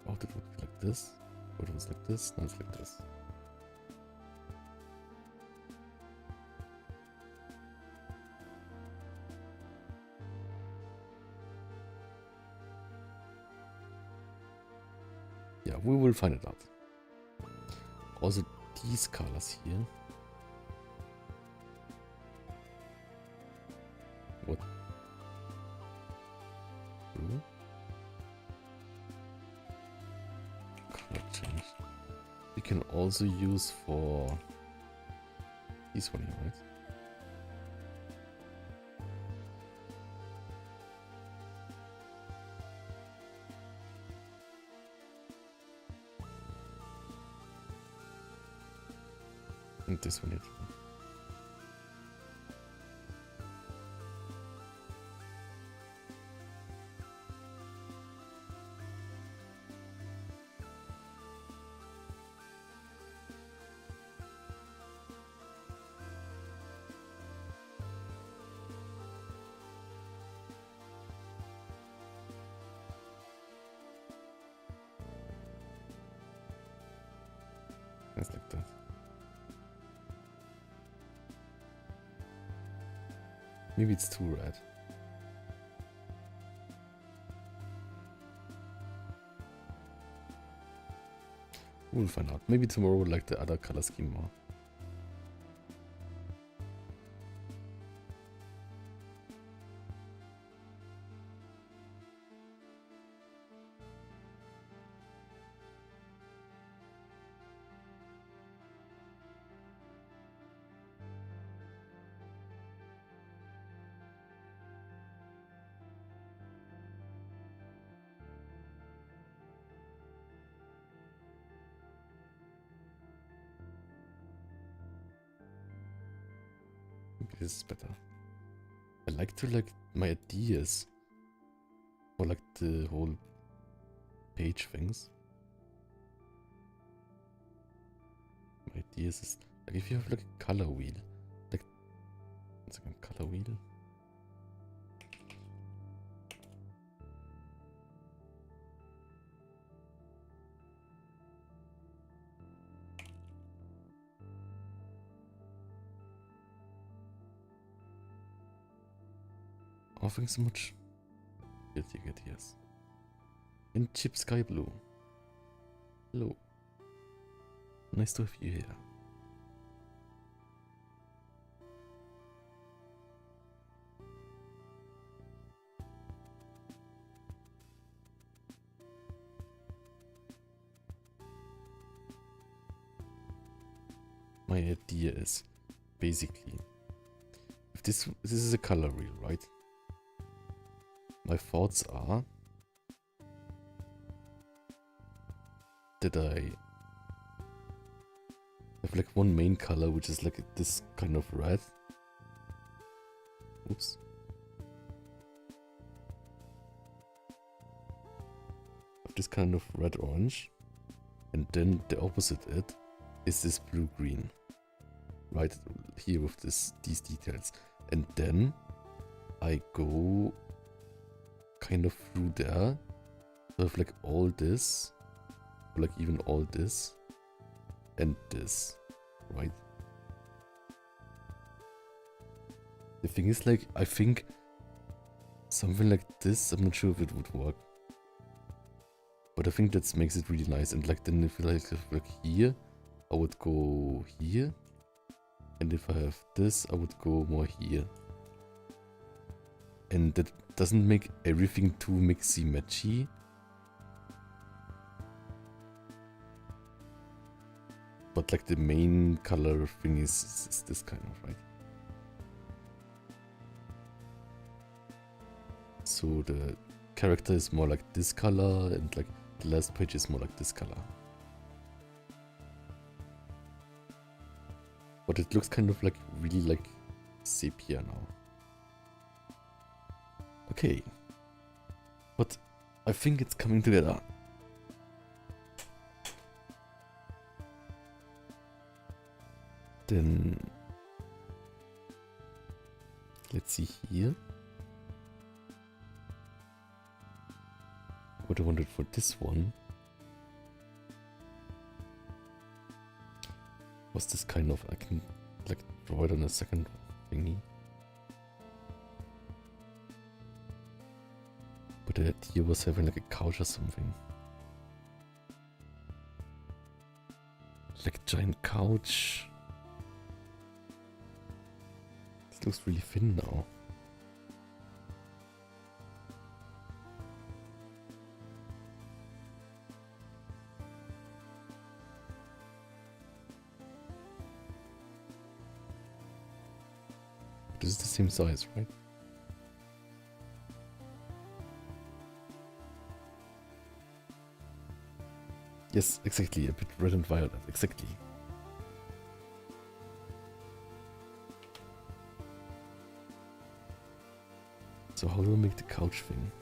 Oh, it would be like this. Or it was like this. Now it's like this. Yeah, we will find it out. Also, these colors here. What? Blue? Color change. We can also use for this one here, right? And this one here. Just like that. Maybe it's too red. We'll find out. Maybe tomorrow we'll like the other color scheme more. This is better. I like to like my ideas for like the whole page things. My ideas is like if you have like a color wheel, like one second, color wheel. Oh, thanks so much. Good, you get yes. And Chip Sky Blue. Hello. Nice to have you here. My idea is basically, if this is a color wheel, right? My thoughts are that I have like one main color, which is like this kind of red. Oops. Of this kind of red-orange. And then the opposite it is this blue-green. Right here with these details. And then I go kind of through there. So I have like all this. Like even all this. And this. Right? The thing is like, I think something like this, I'm not sure if it would work. But I think that makes it really nice. And like then if like here, I would go here. And if I have this, I would go more here. And that doesn't make everything too mixy-matchy. But like the main color thing is this kind of, right? So the character is more like this color and like the last page is more like this color. But it looks kind of like really like sepia now. Okay. But I think it's coming together. Then let's see here. What I wanted for this one was this kind of, I can like draw it on a second thingy. But the idea was having like a couch or something. Like a giant couch. This looks really thin now. This is the same size, right? Yes, exactly. A bit red and violet. Exactly. So how do I make the couch thing?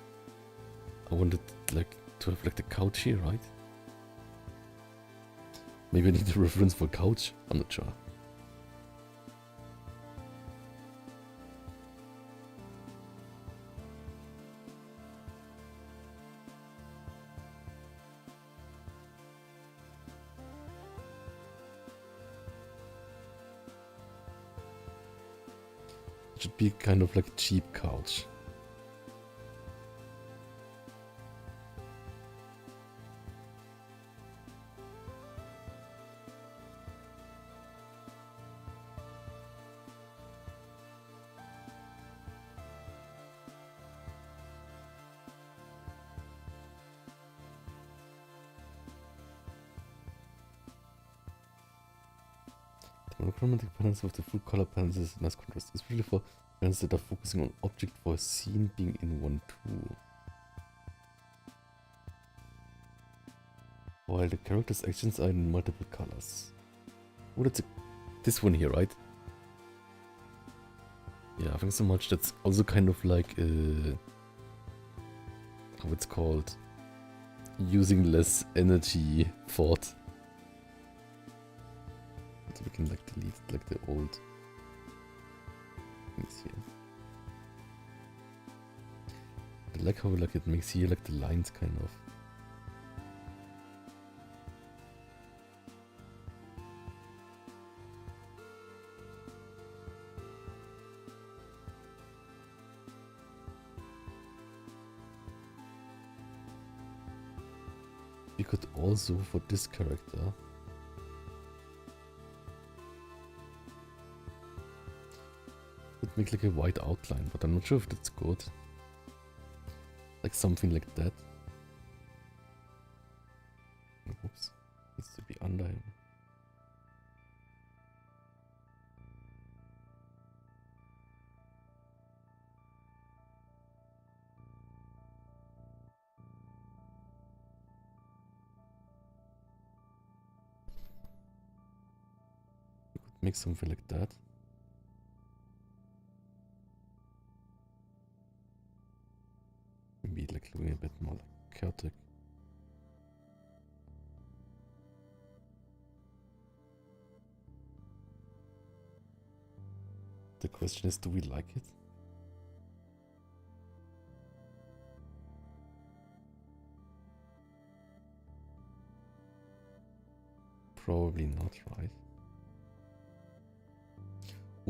I wanted like to have like the couch here, right? Maybe I need a reference for couch. I'm not sure. It should be kind of like a cheap couch. The monochromatic patterns of the full color patterns is a nice contrast, especially for patterns that are focusing on object for a scene being in one tool. While the character's actions are in multiple colors. Oh, that's this one here, right? Yeah, thanks so much. That's also kind of like how it's called, using less energy thought. So we can like delete like the old things here. I like how like it makes here like the lines kind of. We could also, for this character, could make like a white outline, but I'm not sure if that's good. Like something like that. Oops, needs to be under him. Make something like that. Maybe like looking a bit more like chaotic. The question is, do we like it? Probably not, right?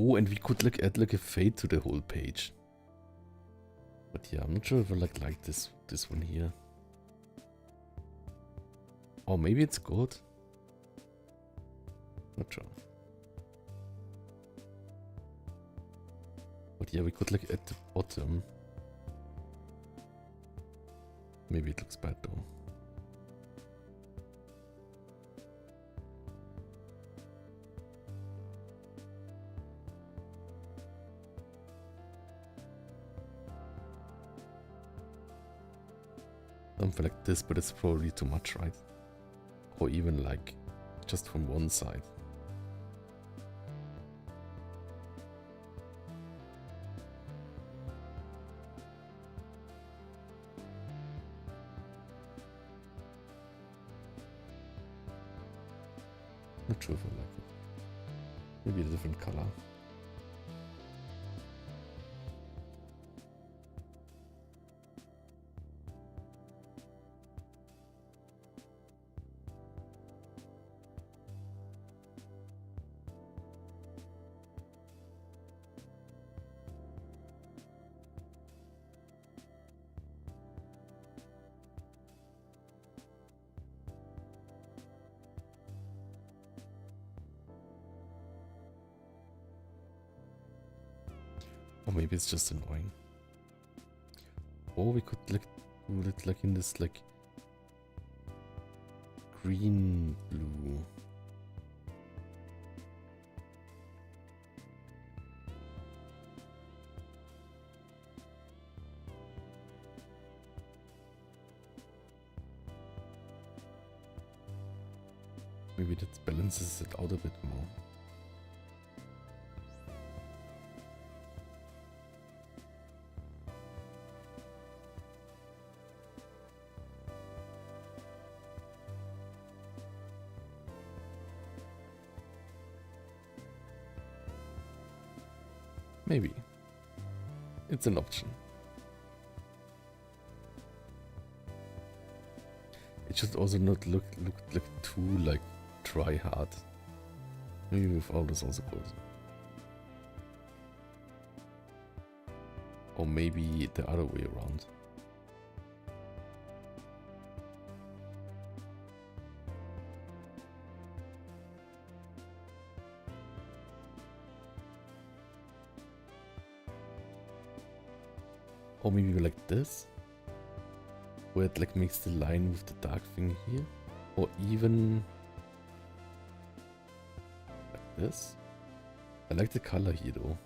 Oh, and we could like add like a fade to the whole page. But yeah, I'm not sure if I like this one here. Or maybe it's good. Not sure. But yeah, we could like at the bottom. Maybe it looks bad though. Something like this, but it's probably too much, right? Or even like just from one side. Not sure if I like it. Maybe a different color. Or maybe it's just annoying. Or we could like do it like in this like green blue. Maybe that balances it out a bit more. Maybe. It's an option. It should also not look like too like try hard. Maybe with all this also goes. Or maybe the other way around. Or maybe like this, where it like makes the line with the dark thing here, or even like this. I like the color here though.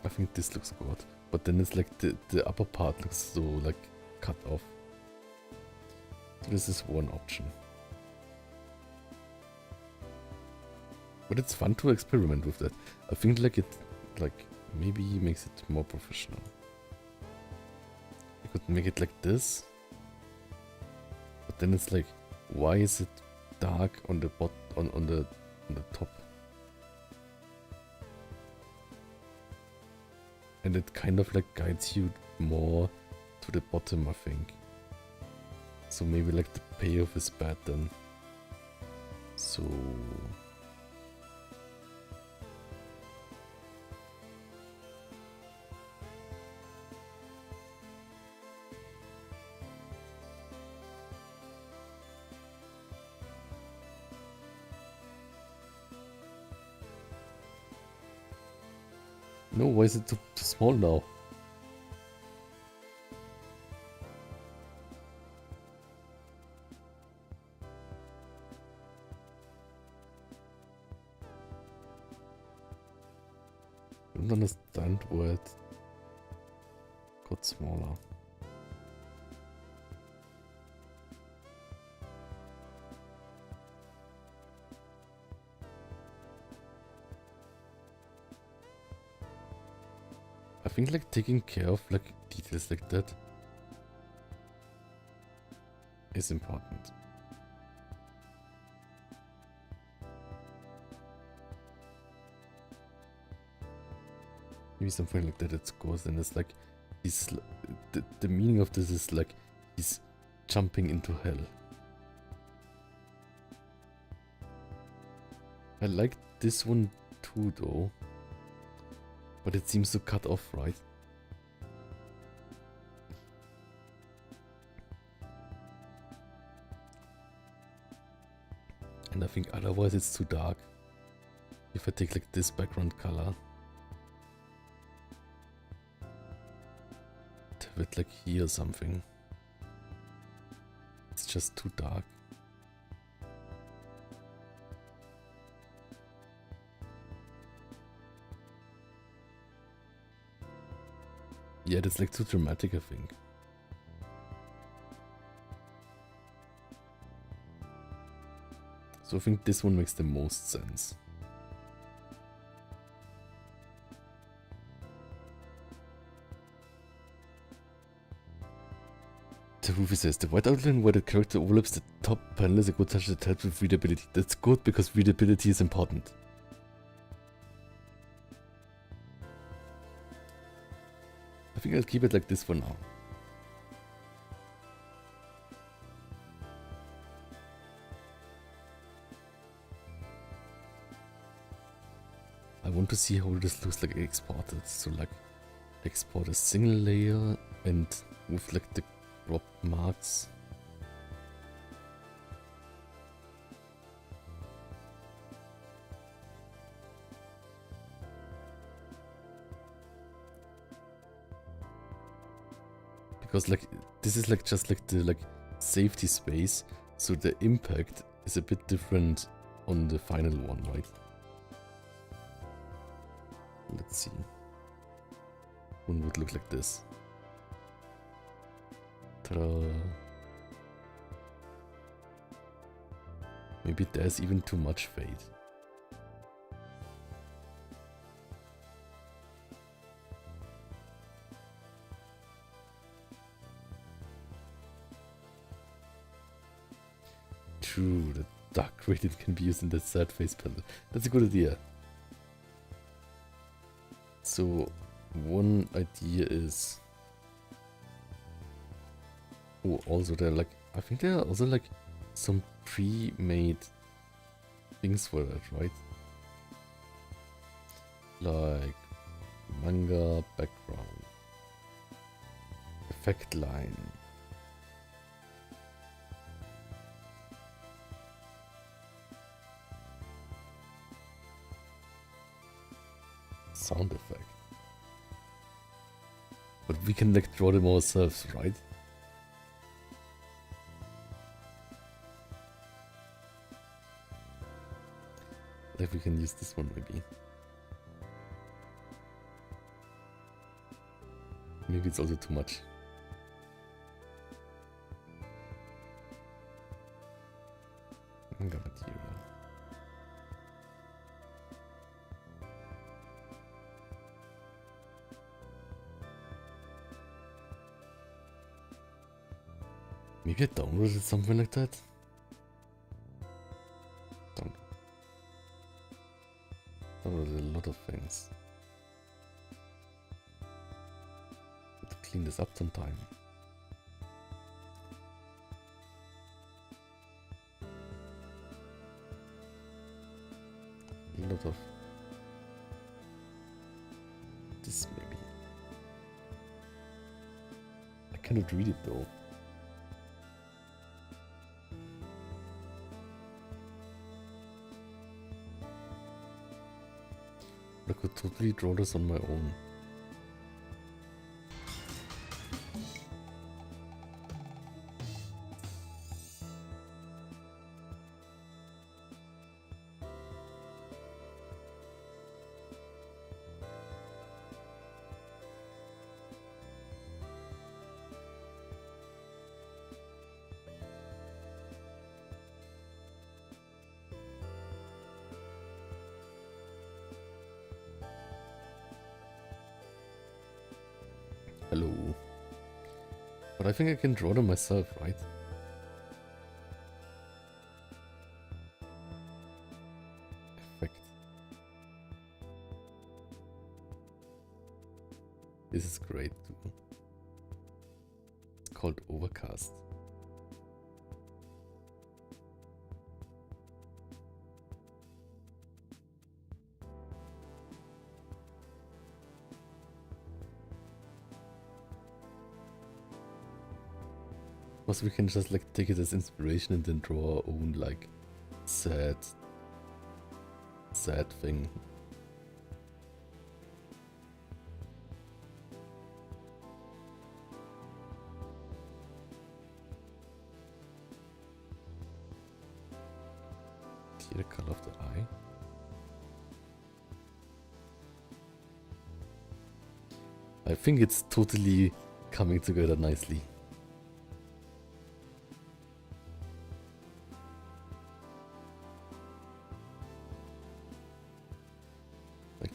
I think this looks good, but then it's like the upper part looks so like cut off. So this is one option. But it's fun to experiment with that. I think like it like maybe makes it more professional. You could make it like this, but then it's like, why is it dark on the on the top? And it kind of like guides you more to the bottom, I think. So maybe like the payoff is bad then. So no, why is it too small now? I don't understand why it got smaller. I think like taking care of like details like that is important. Maybe something like that it goes, and it's like he's the meaning of this is like he's jumping into hell. I like this one too though, but it seems to cut off, right? And I think otherwise it's too dark. If I take like this background color, have it like here or something. It's just too dark. Yeah, that's like too dramatic, I think. So I think this one makes the most sense. The Ruby says, the white outline where the character overlaps the top panel is a good touch that helps with readability. That's good because readability is important. I think I'll keep it like this for now. I want to see how this looks like exported. So like export a single layer and with like the crop marks. Because like this is like just like the safety space, so the impact is a bit different on the final one, right? Let's see. One would look like this. Ta-da! Maybe there's even too much fade. True, the dark gradient can be used in the sad face palette. That's a good idea. So, one idea is... Oh, also there are like... I think there are also like some pre-made things for that, right? Like manga background, effect line. Sound effect. But we can like draw them ourselves, right? Like we can use this one maybe. Maybe it's also too much. Manga material. Maybe I downloaded something like that. Downloaded a lot of things. Have to clean this up sometime. out of this maybe. I cannot read it though. I could totally draw this on my own. Hello. But I think I can draw them myself, right? Effect. This is great too. It's called Overcast. We can just like take it as inspiration and then draw our own like sad thing. See the color of the eye. I think it's totally coming together nicely.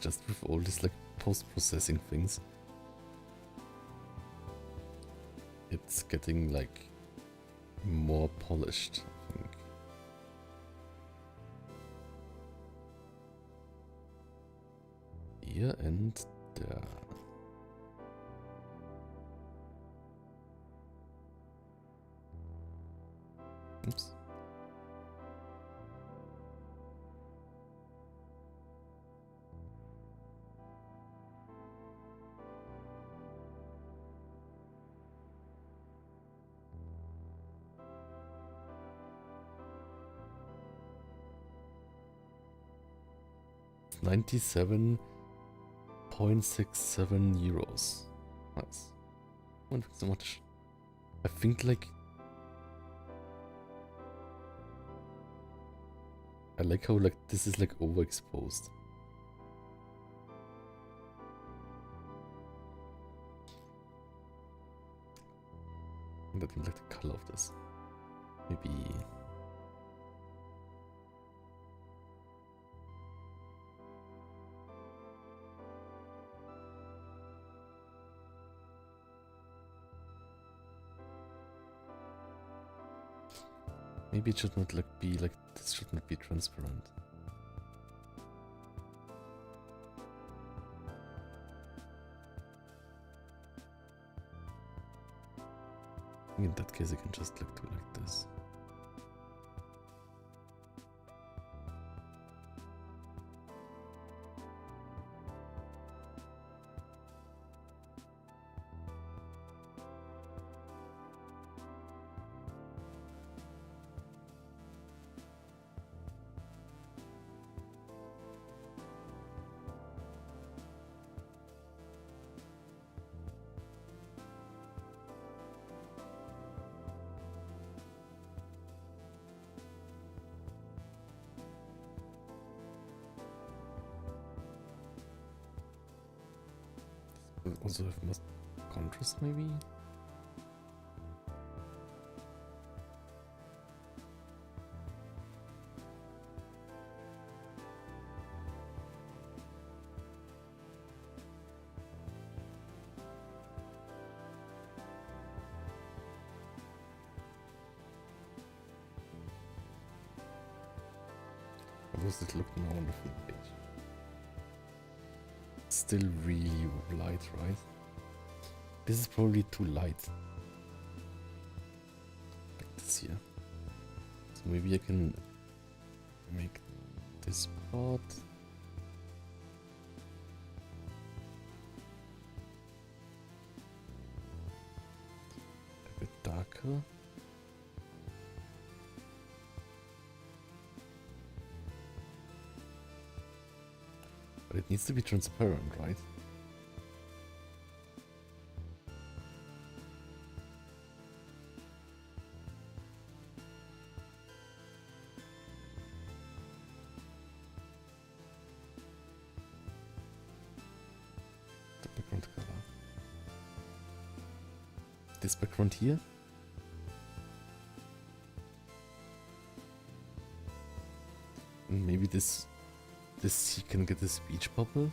Just with all these like post-processing things, it's getting like more polished, I think. Here and there. Oops. €97.67. Nice. Thank you so much. I think like I like how like this is like overexposed. I don't like the color of this. Maybe. Maybe it should not like be like this should not be transparent. In that case I can just like do it like this. Also have more contrast maybe? How does it look now on the full page? Still really light, right? This is probably too light. Like this here. So maybe I can make this part bubble. But it needs to be transparent, right? The background color. This background here. And maybe this you can get a speech bubble.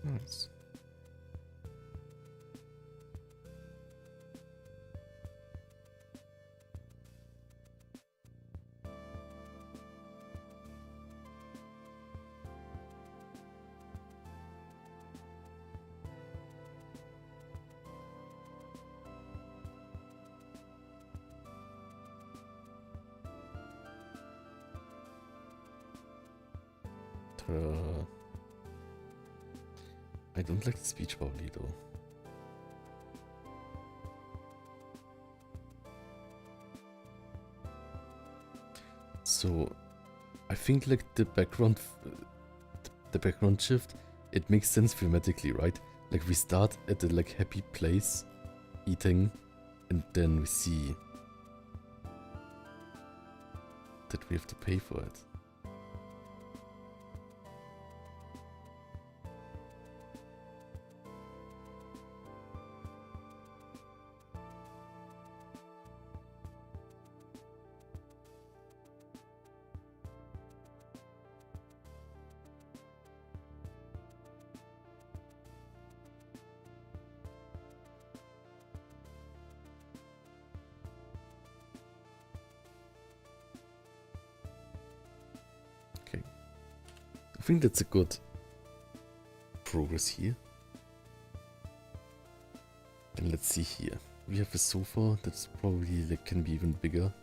Nice. I don't like the speech bubble though. So I think like the background shift, it makes sense thematically, right? Like we start at a like happy place eating, and then we see that we have to pay for it. I think that's a good progress here. And let's see here. We have a sofa that's probably like can be even bigger.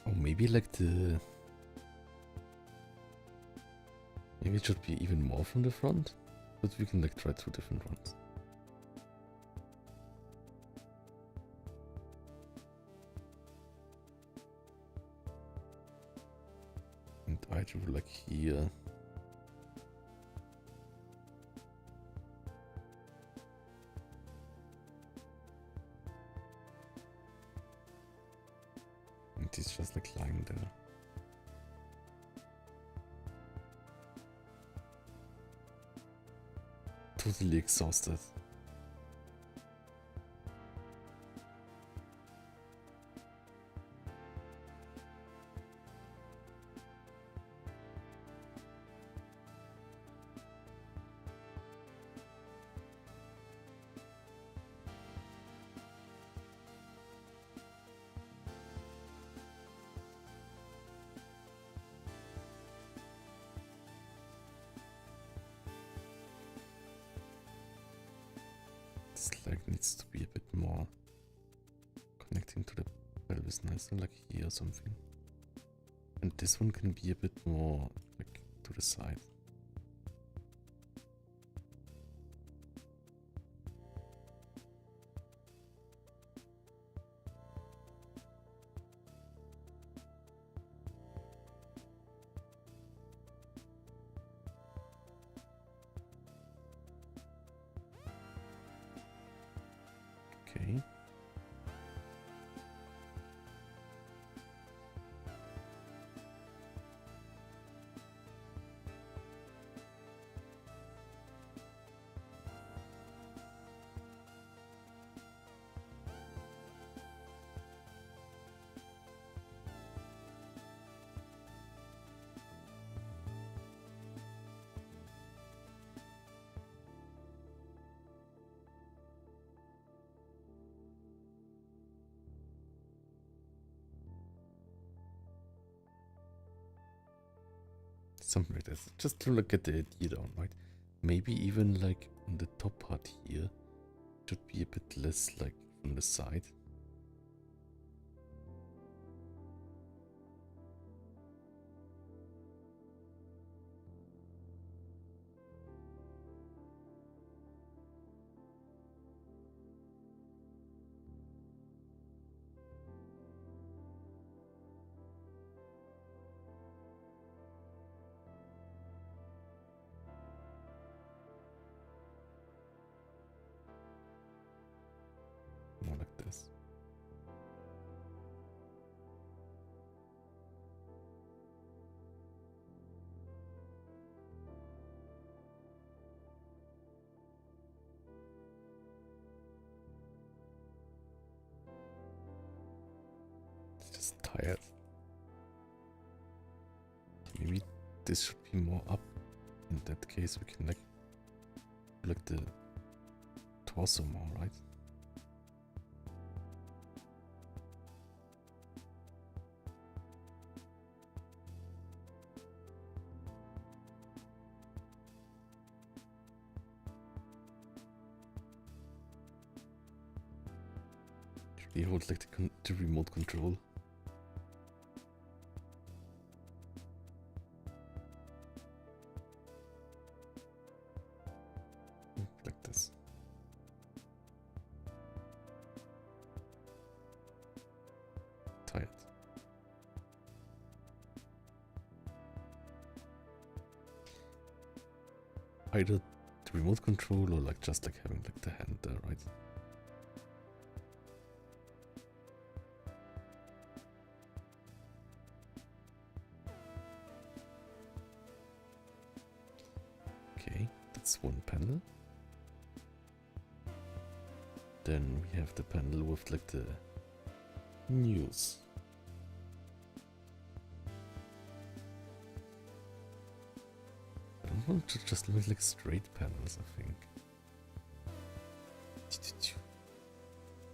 Or maybe like the... Maybe it should be even more from the front, but we can like try two different ones. And I do like here. And it's just like lying there. Totally exhausted. This leg needs to be a bit more connecting to the pelvis nicer, like here or something. And this one can be a bit more like to the side. Okay. Something like this. Just to look at the idea down, right? Maybe even like on the top part here should be a bit less like from the side. More like this. It's just tired. Maybe this should be more up. In that case, we can like the torso more, right? Should we hold like the remote control? Like this. Tired. Either the remote control or like just like having like the hand there, right? Okay, that's one panel. Then we have the panel with like the news. I don't want to just make like straight panels, I think.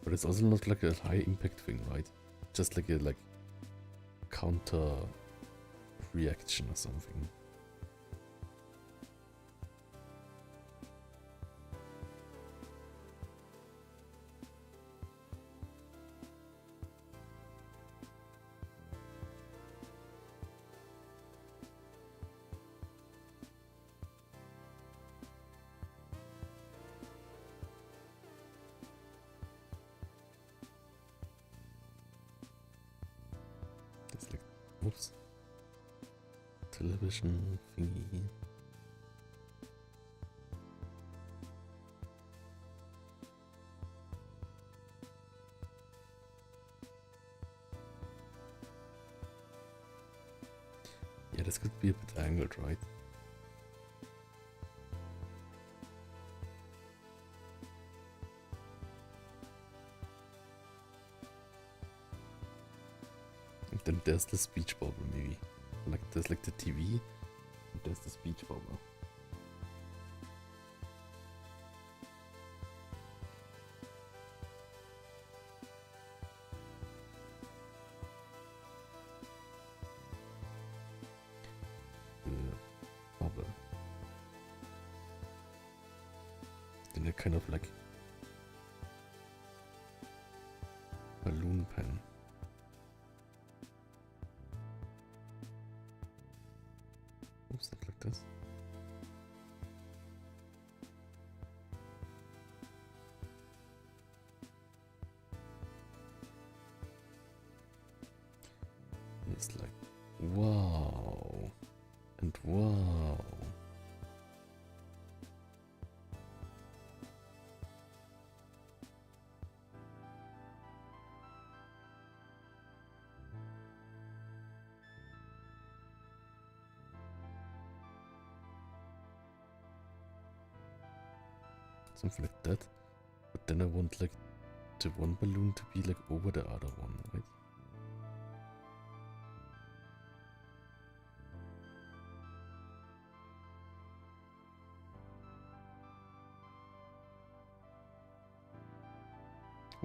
But it's also not like a high impact thing, right? Just like a counter reaction or something. It's like, oops, television thingy. Yeah, this could be a bit angled, right? And then there's the speech bubble, maybe. Like there's like the TV, and there's the speech bubble. Bubble. Then a kind of like balloon pen. Oops, not like this. And it's like, wow, and wow. something like that. But then I want like the one balloon to be like over the other one, right?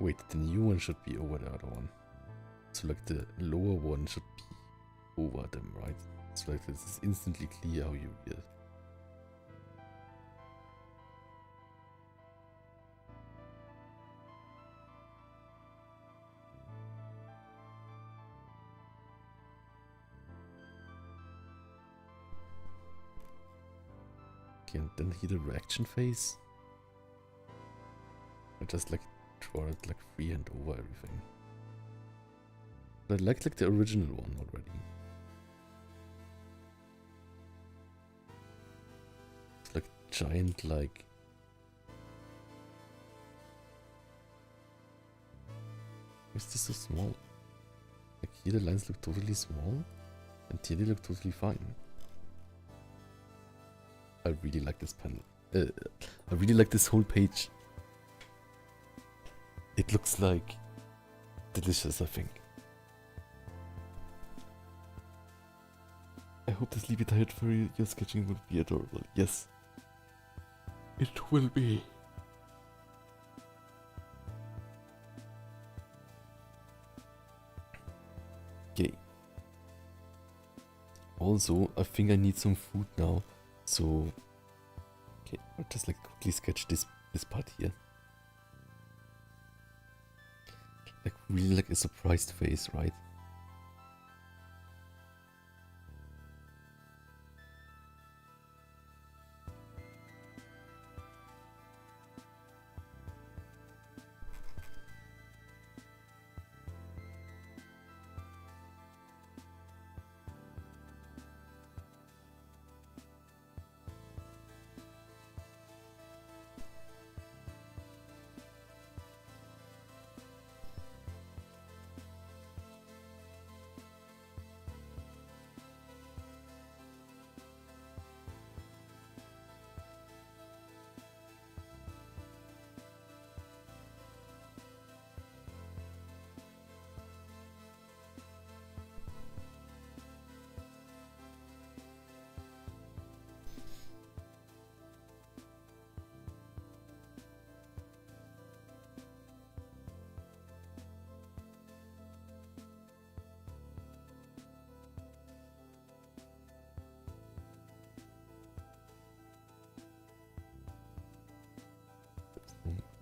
Wait, the new one should be over the other one. So like the lower one should be over them, right? So like this is instantly clear how you read it. Okay, and then here the reaction phase. I just like draw it like freehand over everything. But I like the original one already. It's like giant like. Why is this so small? Like here the lines look totally small and here they look totally fine. I really like this panel. I really like this whole page. It looks like delicious, I think. I hope the sleepy tired furry you're sketching will be adorable. Yes, it will be. Okay. Also, I think I need some food now. So, okay, I'll just like quickly sketch this part here. Like really like a surprised face, right?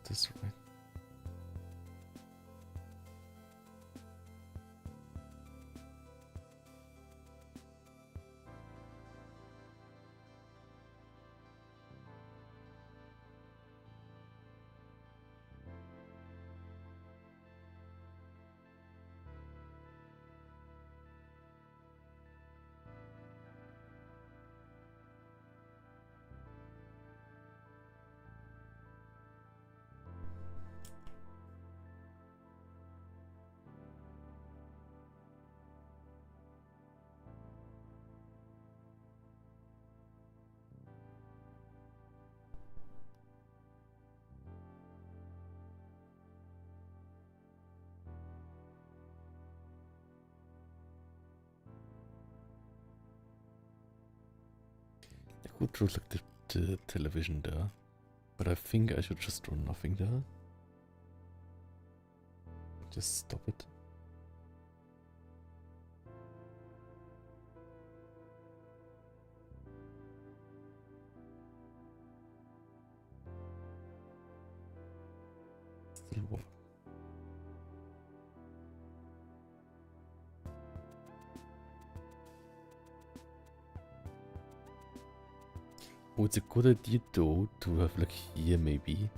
This right. I could draw like the television there, but I think I should just draw nothing there. Just stop it. Still work. Oh, it's a good idea though to have like here maybe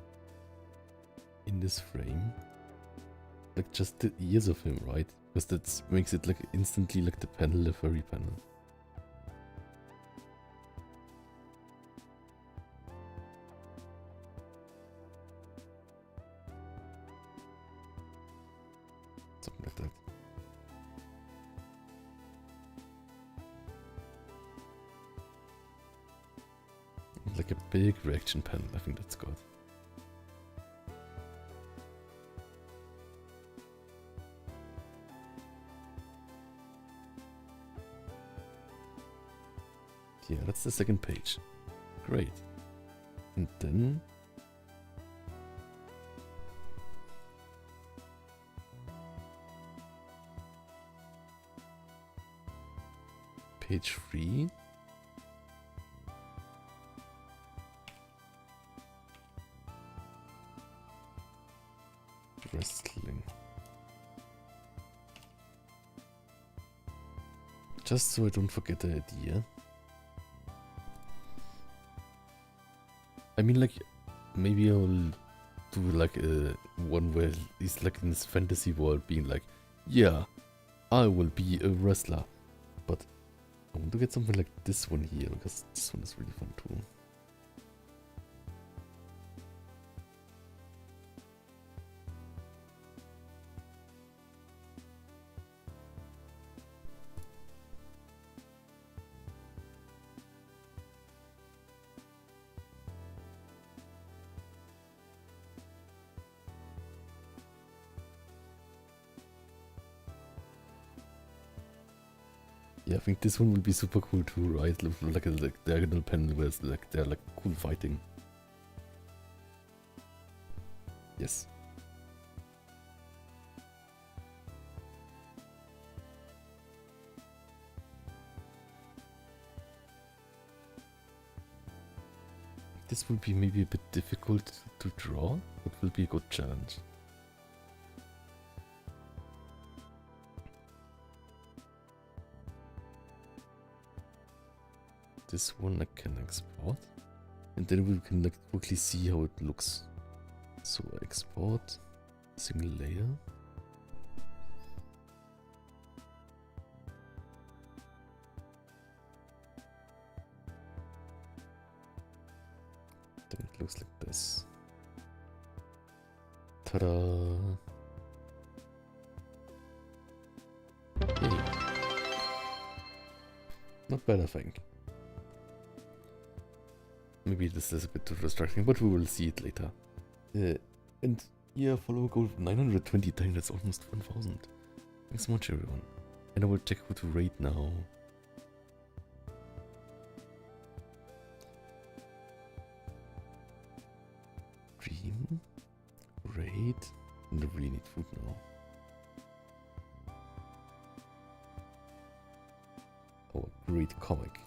in this frame like just the ears of him, right? Because that makes it like instantly like the panel, the furry panel. Something like that. Like a big reaction panel, I think that's good. Yeah, that's the second page. Great. And then... page 3. Wrestling. Just so I don't forget the idea. I mean, like, maybe I'll do like a one where he's like in this fantasy world being like, yeah, I will be a wrestler. But I want to get something like this one here, because this one is really fun too. Yeah, I think this one will be super cool too, right? Like a diagonal panel where it's like they're like cool fighting. Yes. This will be maybe a bit difficult to draw, but will be a good challenge. This one I can export, and then we can like quickly see how it looks. So export, single layer. Then it looks like this. Ta-da! Yay. Not bad, I think. Maybe this is a bit too distracting, but we will see it later. And yeah, follower goal 929, that's almost 1000. Thanks so much, everyone. And I will check who to rate now. Dream? Rate? I really need food now. Oh, a great comic.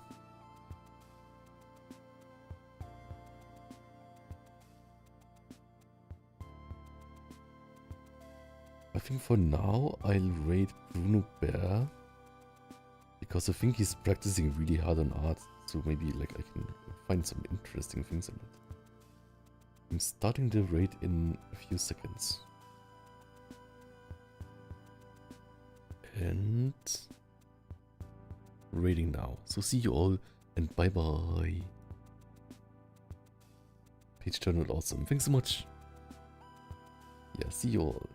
I think for now I'll rate Bruno Bear, because I think he's practicing really hard on art, so maybe like I can find some interesting things in it. I'm starting the raid in a few seconds. And raiding now. So see you all and bye bye. Page turn out awesome. Thanks so much. Yeah, see you all.